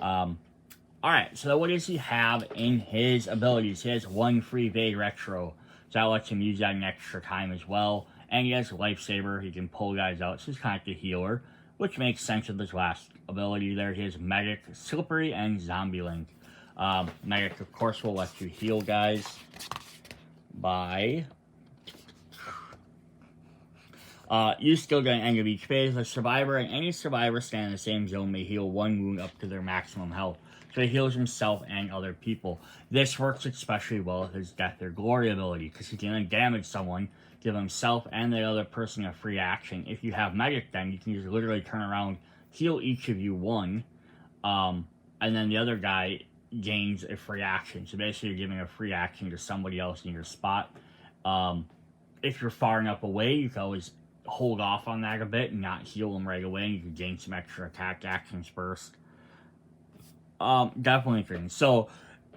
Alright, so what does he have in his abilities? He has 1 free Vague Retro, so that lets him use that in extra time as well. And he has Lifesaver, he can pull guys out, so he's kind of like a healer, which makes sense with his last ability there. He has Medic, Slippery, and Zombie Link. Medic, of course, will let you heal guys by... you still get an end of each phase. A survivor and any survivor standing in the same zone may heal 1 wound up to their maximum health. So he heals himself and other people. This works especially well with his Death or Glory ability, because he can then damage someone, give himself and the other person a free action. If you have Medic, then you can just literally turn around, heal each of you 1, and then the other guy gains a free action. So basically you're giving a free action to somebody else in your spot. If you're far enough away, you can always hold off on that a bit and not heal them right away. You can gain some extra attack actions first. Definitely interesting. So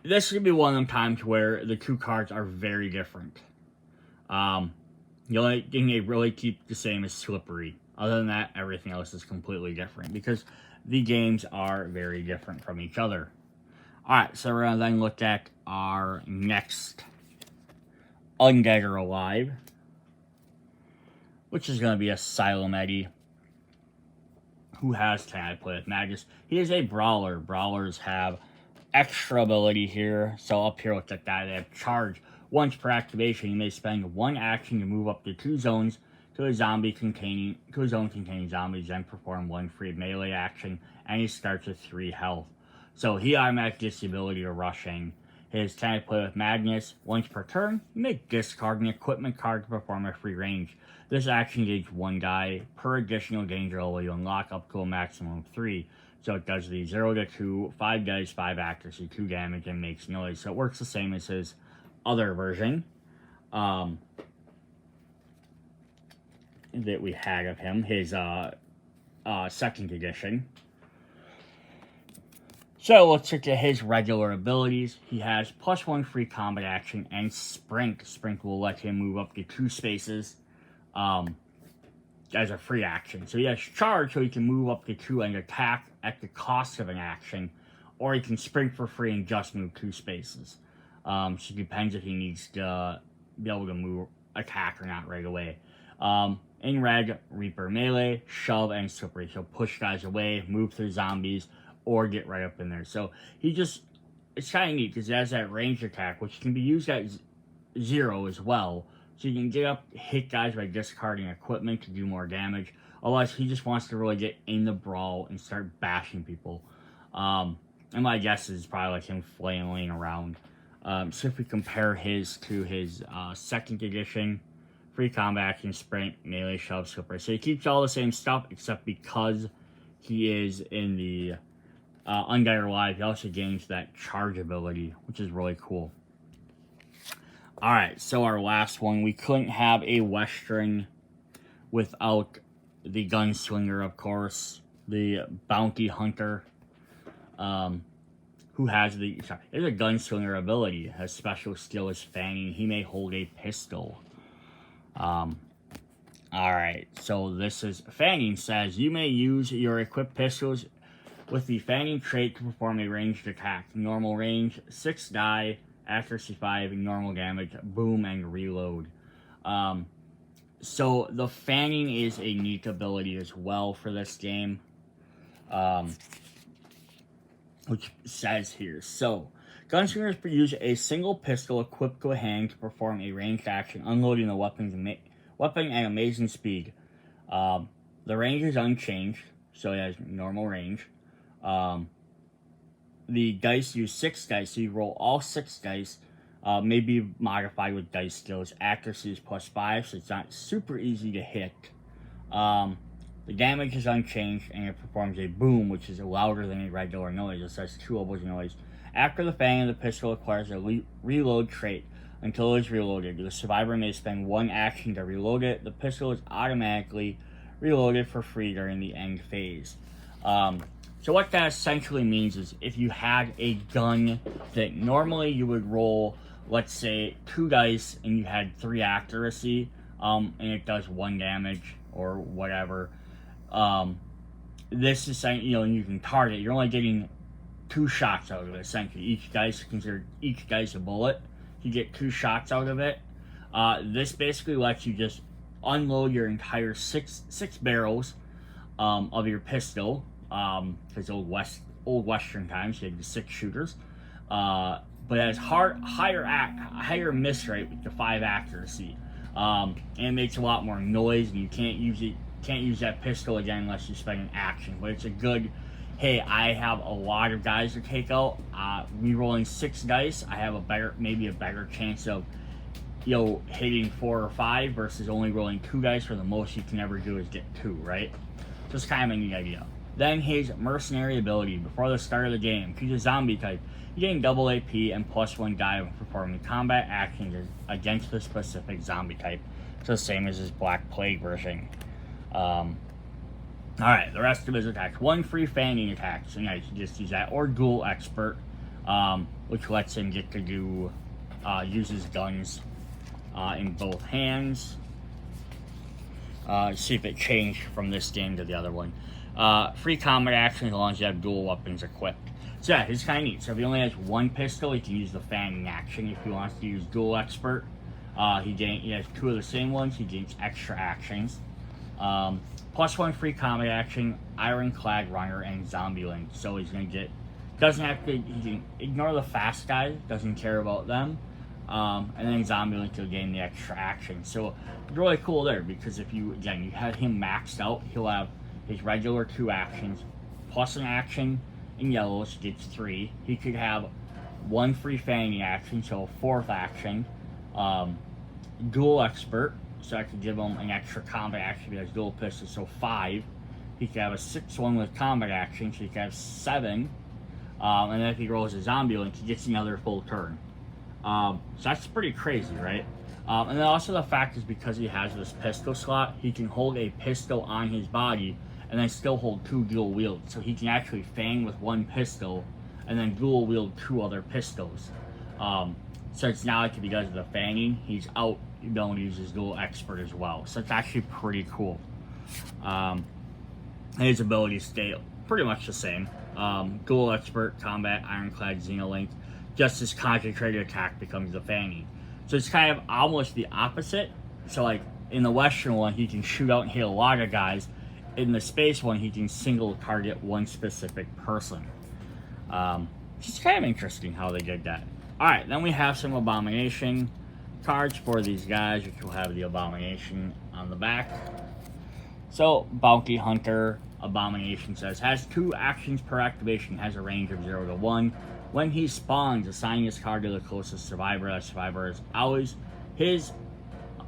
this could be one of them times where the 2 cards are very different. The only thing they really keep the same is Slippery. Other than that, everything else is completely different, because the games are very different from each other. Alright, so we're going to then look at our next Undead or Alive, which is going to be Asylum Eddie, who has Can I Play with Magus. He is a Brawler. Brawlers have extra ability here. So up here, look at that. They have Charge. Once per activation, you may spend 1 action to move up to 2 zones to a zone containing zombies, then perform 1 free melee action, and he starts with 3 health. So he automatically gets the ability to rush in. His Can I Play with Madness, once per turn, you may discard an equipment card to perform a free range. This action engages 1 die per additional danger level you unlock up to a maximum of 3. So it does the 0 to 2, 5 dice, 5 accuracy, 2 damage, and makes noise. So it works the same as his other version that we had of him, his 2nd edition. So let's look at his regular abilities. He has +1 free combat action and Sprint. Sprint will let him move up to 2 spaces as a free action. So he has Charge, so he can move up to 2 and attack at the cost of an action, or he can sprint for free and just move 2 spaces. So it depends if he needs to be able to move, attack or not right away. In red, Reaper melee, shove, and slippery. So push guys away, move through zombies, or get right up in there. So he just, it's kind of neat because it has that ranged attack, which can be used at 0 as well. So you can get up, hit guys by discarding equipment to do more damage. Otherwise, he just wants to really get in the brawl and start bashing people. And my guess is probably like him flailing around. So if we compare his to his 2nd edition, free combat action, sprint, melee, shove, slippery. So he keeps all the same stuff, except because he is in the Undead or Alive, he also gains that charge ability, which is really cool. Alright, so our last one, we couldn't have a Western without the Gunslinger, of course, the Bounty Hunter, who has a Gunslinger ability, has special skill as fanning. He may hold a pistol. Alright, so this is, fanning says, you may use your equipped pistols with the fanning trait to perform a ranged attack. Normal range, 6 die, accuracy 5, normal damage, boom, and reload. So the fanning is a neat ability as well for this game. Which says here, so gunslingers use a single pistol equipped to a hand to perform a ranged action, unloading the weapon at amazing speed. The range is unchanged, so it has normal range. The dice use 6 dice, so you roll all 6 dice. May be modified with dice skills. Accuracy is +5, so it's not super easy to hit. The damage is unchanged, and it performs a boom, which is louder than a regular noise. It says 2 levels of noise. After the fanning, the pistol acquires a reload trait until it is reloaded. The survivor may spend 1 action to reload it. The pistol is automatically reloaded for free during the end phase. So what that essentially means is if you had a gun that normally you would roll, let's say, 2 dice and you had 3 accuracy, and it does 1 damage or whatever, this is saying, you can target. You're only getting 2 shots out of it, essentially. Each dice a bullet. You get 2 shots out of it. This basically lets you just unload your entire six barrels of your pistol, because old Western times, you had the 6 shooters. But it has higher miss rate with the 5 accuracy. And it makes a lot more noise, and you can't use that pistol again unless you spend an action. But it's a good, hey, I have a lot of guys to take out. Me rolling 6 dice, I have maybe a better chance of hitting 4 or 5 versus only rolling 2 dice, where the most you can ever do is get 2, right? So it's kind of a neat idea. Then his mercenary ability. Before the start of the game, choose a zombie type. You're getting double AP and +1 die when performing combat actions against the specific zombie type. It's the same as his Black Plague version. Alright, the rest of his attacks. 1 free fanning attack. So you just use that. Or Duel Expert, which lets him get to do, use his guns in both hands. See if it changed from this game to the other one. Free combat action as long as you have dual weapons equipped. So yeah, it's kind of neat. So if he only has 1 pistol, he can use the fanning action. If he wants to use Duel Expert, he has 2 of the same ones. He gains extra actions. +1 free combat action, Ironclad Runner, and Zombie Link. So he's gonna get, he can ignore the fast guys, doesn't care about them. And then Zombie Link will gain the extra action. So it's really cool there, because if you have him maxed out, he'll have his regular 2 actions, plus an action in yellow, so he gets 3. He could have 1 free fanning action, so a 4th action. Duel Expert, so I could give him an extra combat action because dual pistol, so 5. He could have a 6th one with combat action, so he could have 7. And then if he rolls a Zombie Link, he gets another full turn. So that's pretty crazy, right? And then also the fact is, because he has this pistol slot, he can hold a pistol on his body and then still hold 2 dual wields. So he can actually fang with 1 pistol and then dual wield 2 other pistols. So it's not like if he does the fanging, he's out, able to use his Duel Expert as well. So it's actually pretty cool. His abilities stay pretty much the same. Duel Expert, Combat, Ironclad, Xenolink. Just his concentrated attack becomes the fanging. So it's kind of almost the opposite. So like in the Western one, he can shoot out and hit a lot of guys. In the Space one, he can single target 1 specific person. It's kind of interesting how they did that. Alright, then we have some Abomination cards for these guys, which will have the Abomination on the back. So, Bounty Hunter Abomination says, has 2 actions per activation, has a range of 0 to 1. When he spawns, assign this card to the closest survivor. That survivor is always his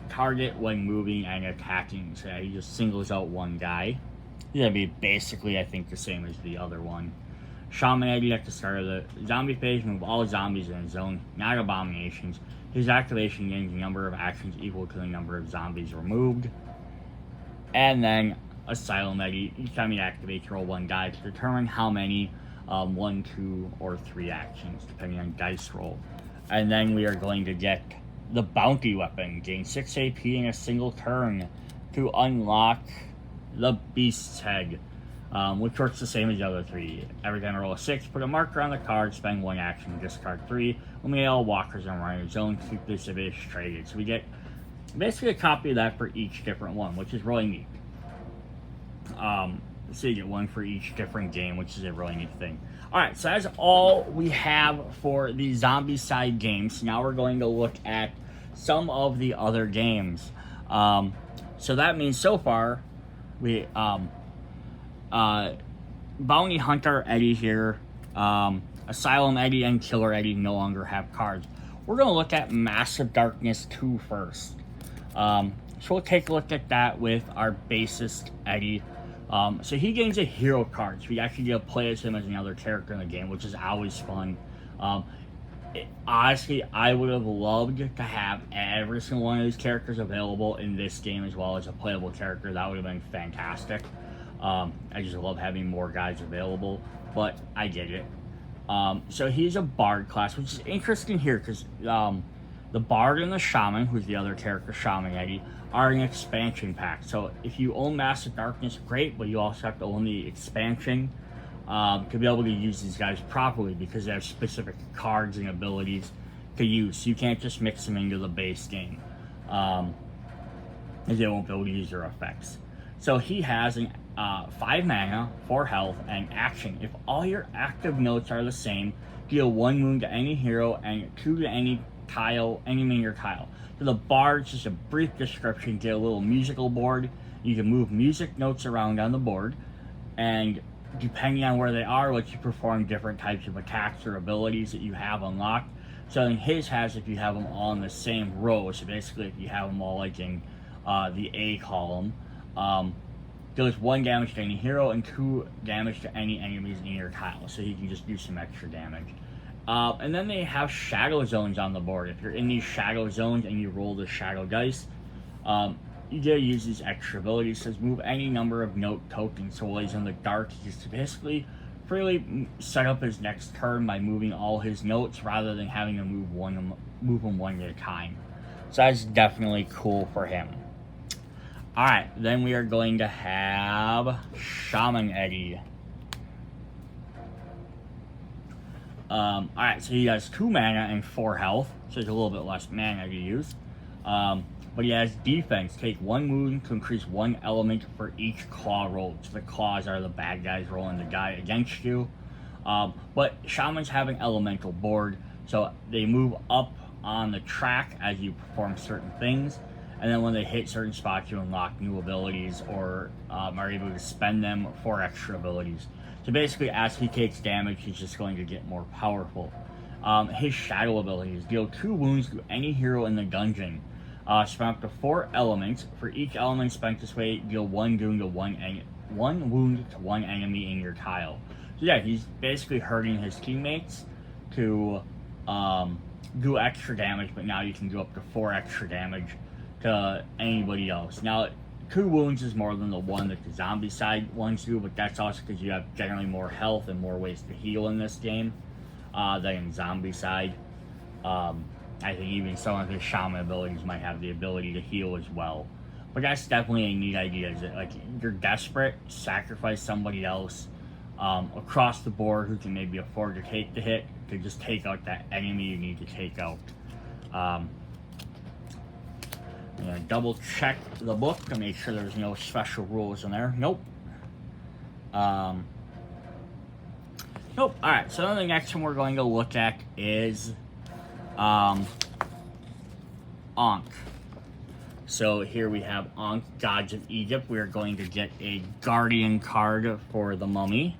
target when moving and attacking. So yeah, he just singles out 1 guy. He's gonna be basically, I think, the same as the other one. Shaman ID at the start of the zombie phase, move all zombies in his zone, not abominations. His activation gains a number of actions equal to the number of zombies removed. And then Asylum ID, each time he activates, roll 1 die to determine how many 1, 2, or 3 actions, depending on dice roll. And then we are going to get the Bounty Weapon, gain 6 AP in a single turn to unlock the Beast's Head, which works the same as the other 3. Every time I roll a 6, put a marker on the card, spend 1 action, discard 3. eliminate all walkers and runners. Don't keep this base traded. So we get basically a copy of that for each different one, which is really neat. So you get one for each different game, which is a really neat thing. Alright, so that's all we have for the Zombicide games. Now we're going to look at some of the other games. So that means so far, we, Bounty Hunter Eddie here, Asylum Eddie and Killer Eddie no longer have cards. We're going to look at Massive Darkness 2 first. So we'll take a look at that with our bassist Eddie. So he gains a hero card, so we actually get to play as him as another character in the game, which is always fun. Honestly, I would have loved to have every single one of these characters available in this game as well as a playable character. That would have been fantastic. I just love having more guys available, but I get it. So he's a Bard class, which is interesting here because the Bard and the Shaman, who's the other character, Shaman Eddie, are an expansion pack. So if you own Massive Darkness, great, but you also have to own the expansion to be able to use these guys properly because they have specific cards and abilities to use. You can't just mix them into the base game as they won't be able to use their effects. So he has an 5 mana, 4 health, and action. If all your active notes are the same, deal 1 wound to any hero and 2 to any tile, any main tile. So the Bard's just a brief description, get a little musical board. You can move music notes around on the board, and depending on where they are, lets you perform different types of attacks or abilities that you have unlocked. So then his has if you have them all in the same row. So basically if you have them all like in the A column, deals 1 damage to any hero and 2 damage to any enemies in your tile. So you can just do some extra damage. And then they have shadow zones on the board. If you're in these shadow zones and you roll the shadow dice, you get to use these extra abilities. It says move any number of note tokens. So while he's in the dark, he gets to basically freely set up his next turn by moving all his notes rather than having to move them one at a time. So that's definitely cool for him. Alright, then we are going to have Shaman Eddie. Alright, so he has 2 mana and 4 health, so there's a little bit less mana to use. But he has defense. Take 1 wound to increase 1 element for each claw roll. So the claws are the bad guys rolling the die against you. But Shamans have an elemental board, so they move up on the track as you perform certain things. And then when they hit certain spots, you unlock new abilities or are able to spend them for extra abilities. So basically, as he takes damage, he's just going to get more powerful. His shadow abilities deal 2 wounds to any hero in the dungeon. Spend up to 4 elements. For each element spent this way, deal 1 wound to one enemy in your tile. So yeah, he's basically hurting his teammates to do extra damage, but now you can do up to 4 extra damage to anybody else. Now, 2 wounds is more than the 1 that the Zombicide ones do, but that's also because you have generally more health and more ways to heal in this game than in Zombicide. I think even some of his Shaman abilities might have the ability to heal as well. But that's definitely a neat idea, is that like you're desperate, sacrifice somebody else across the board who can maybe afford to take the hit to just take out that enemy you need to take out. I'm gonna double check the book to make sure there's no special rules in there. Nope. Nope. Alright, so then the next one we're going to look at is Ankh. So here we have Ankh, Gods of Egypt. We are going to get a Guardian card for the Mummy.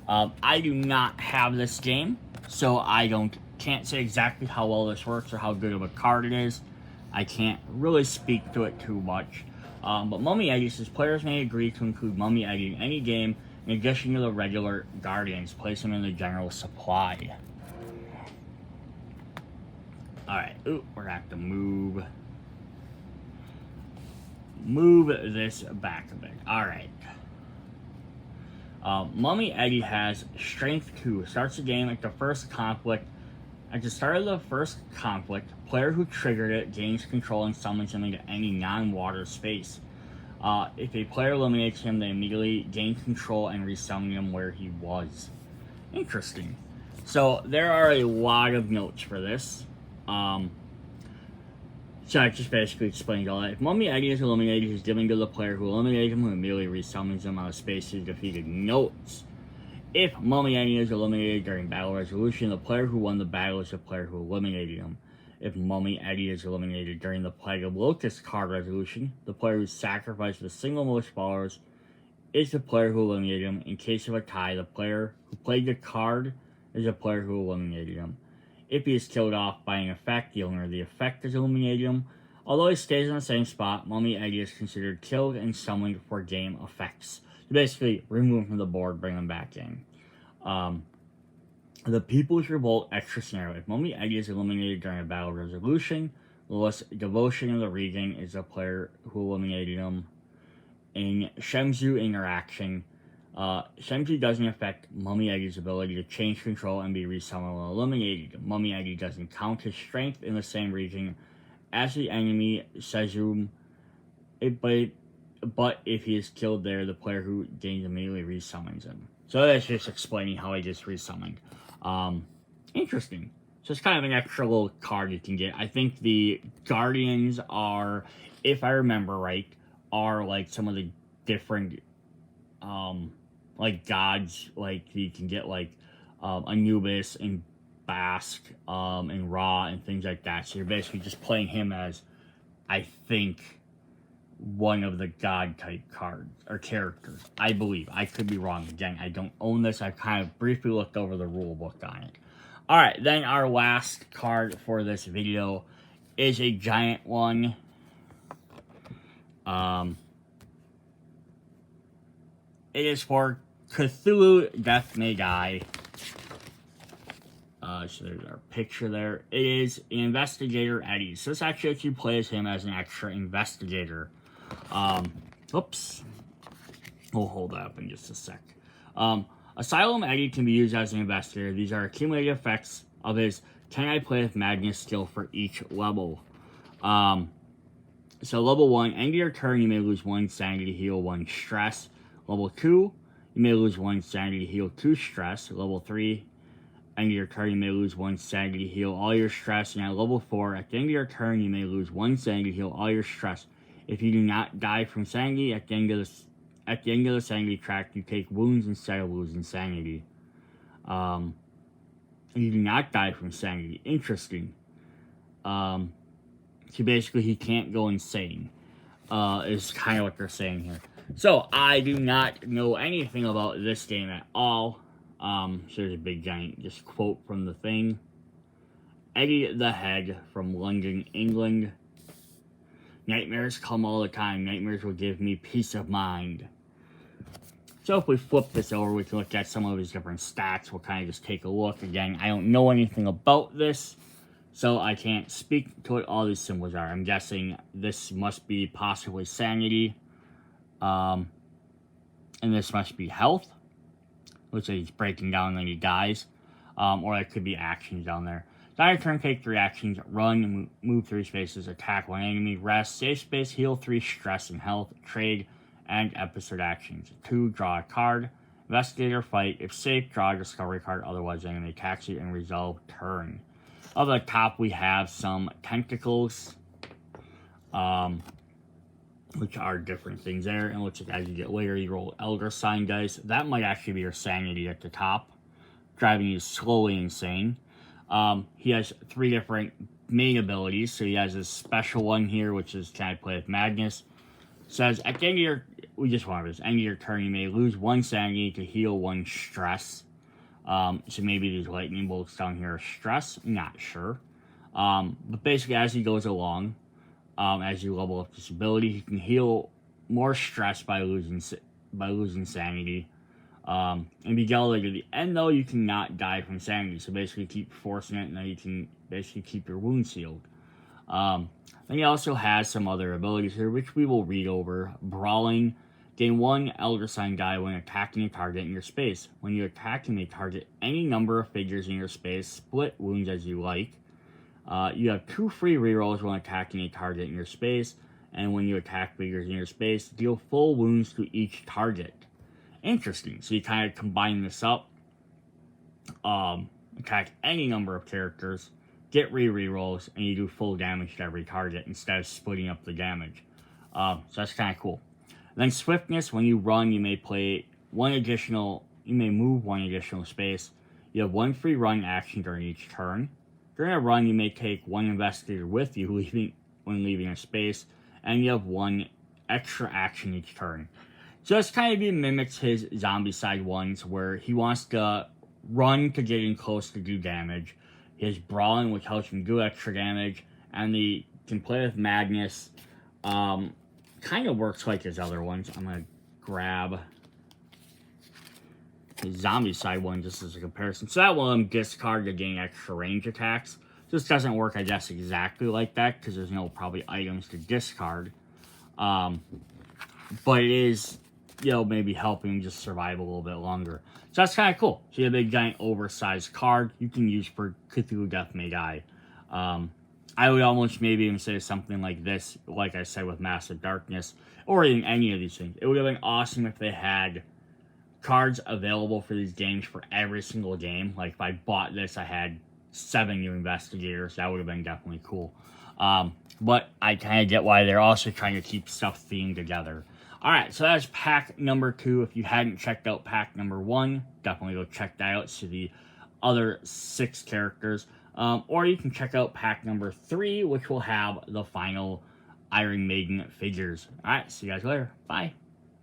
I do not have this game, so I can't say exactly how well this works or how good of a card it is. I can't really speak to it too much. But Mummy Eddie says players may agree to include Mummy Eddie in any game in addition to the regular Guardians. Place them in the general supply. Alright, we're gonna have to move this back a bit. Alright. Mummy Eddie has Strength 2. Starts the game at the first conflict. At the start of the first conflict, player who triggered it gains control and summons him into any non-water space. If a player eliminates him, they immediately gain control and resummon him where he was. Interesting. So there are a lot of notes for this. So I just basically explained all that. If Mummy Eddie is eliminated, he's given to the player who eliminated him, who immediately resummons him out of space to defeated notes. If Mummy Eddie is eliminated during battle resolution, the player who won the battle is the player who eliminated him. If Mummy Eddie is eliminated during the Plague of Locust card resolution, the player who sacrificed the single most followers is the player who eliminated him. In case of a tie, the player who played the card is the player who eliminated him. If he is killed off by an effect, the owner of the effect has eliminated him. Although he stays in the same spot, Mummy Eddie is considered killed and summoned for game effects. So basically, remove him from the board, bring him back in. The People's Revolt extra scenario. If Mummy Eddie is eliminated during a battle resolution, the less devotion of the region is the player who eliminated him. In Shemzu interaction, Shemzu doesn't affect Mummy Eddie's ability to change control and be resummoned when eliminated. Mummy Eddie doesn't count his strength in the same region as the enemy Shemzu, but if he is killed there, the player who gains immediately resummons him. So that's just explaining how he gets resummoned. Interesting. So it's kind of an extra little card you can get. I think the Guardians are, if I remember right, are like some of the different like gods. Like you can get like Anubis and Basque and Ra and things like that. So you're basically just playing him as, I think, one of the god type cards or characters. I believe. I could be wrong. Again, I don't own this. I've kind of briefly looked over the rule book on it. Alright, then our last card for this video is a giant one. It is for Cthulhu Death May Die. So there's our picture there. It is Investigator Eddie. So this actually lets you play as him as an extra investigator. Oops. We'll hold that up in just a sec. Asylum Eddie can be used as an investigator. These are accumulated effects of his Can I Play with Madness skill for each level. So level 1, end of your turn, you may lose 1 sanity, heal 1 stress. Level 2, you may lose 1 sanity, heal 2 stress. Level 3, end of your turn, you may lose 1 sanity, heal all your stress. And at level 4, at the end of your turn, you may lose 1 sanity, heal all your stress. If you do not die from sanity, at the end of the sanity track, you take wounds instead of losing sanity. You do not die from sanity. Interesting. So basically, he can't go insane, is kind of what they're saying here. So, I do not know anything about this game at all. So there's a big giant just quote from the thing. Eddie the Head from London, England. Nightmares come all the time. Nightmares will give me peace of mind. So if we flip this over, we can look at some of his different stats. We'll kind of just take a look. Again, I don't know anything about this, so I can't speak to what all these symbols are. I'm guessing this must be possibly sanity. And this must be health, which he's breaking down and he dies. Or it could be actions down there. Die turn, take 3 actions. Run, move 3 spaces, attack 1 enemy, rest, save space, heal 3 stress and health, trade, and episode actions. 2, draw a card. Investigator, fight. If safe, draw a discovery card. Otherwise, enemy attacks you and resolve turn. Up at the top, we have some tentacles, which are different things there. And it looks like as you get later, you roll Elder Sign dice. That might actually be your sanity at the top, driving you slowly insane. He has 3 different main abilities. So he has this special one here, which is Can I Play with Madness. Says at the end of your, we just want this, end of your turn, you may lose 1 sanity to heal 1 stress. So maybe these lightning bolts down here are stress. Not sure. But basically, as he goes along, as you level up this ability, he can heal more stress by losing sanity. And if you get all the way to the end, though, you cannot die from sanity. So basically, keep forcing it, and then you can basically keep your wounds healed. Then he also has some other abilities here, which we will read over. Brawling. Gain 1 Elder Sign die when attacking a target in your space. When you attack, you may target any number of figures in your space. Split wounds as you like. You have 2 free rerolls when attacking a target in your space. And when you attack figures in your space, deal full wounds to each target. Interesting. So you kind of combine this up. And attack any number of characters, get rerolls, and you do full damage to every target instead of splitting up the damage. So that's kind of cool. Then swiftness, when you run, you may move one additional space. You have one free run action during each turn. During a run, you may take one investigator with you when leaving a space, and you have one extra action each turn. So this kind of mimics his Zombicide ones, where he wants to run to get in close to do damage. His brawling, which helps him do extra damage, and the can play with madness. Kind of works like his other ones. I'm gonna grab his Zombicide one just as a comparison. So that one discard to gain extra range attacks. This doesn't work, I guess, exactly like that because there's no probably items to discard. But it is, maybe helping him just survive a little bit longer. So that's kind of cool. So you have a big, giant, oversized card you can use for Cthulhu Death May Die. I would almost maybe even say something like this, like I said with Massive Darkness, or even any of these things. It would have been awesome if they had cards available for these games for every single game. Like if I bought this, I had 7 new investigators. That would have been definitely cool. But I kind of get why they're also trying to keep stuff themed together. Alright, so that's pack number 2. If you hadn't checked out pack number 1, definitely go check that out. See the other 6 characters. Or you can check out pack number 3, which will have the final Iron Maiden figures. Alright, see you guys later. Bye.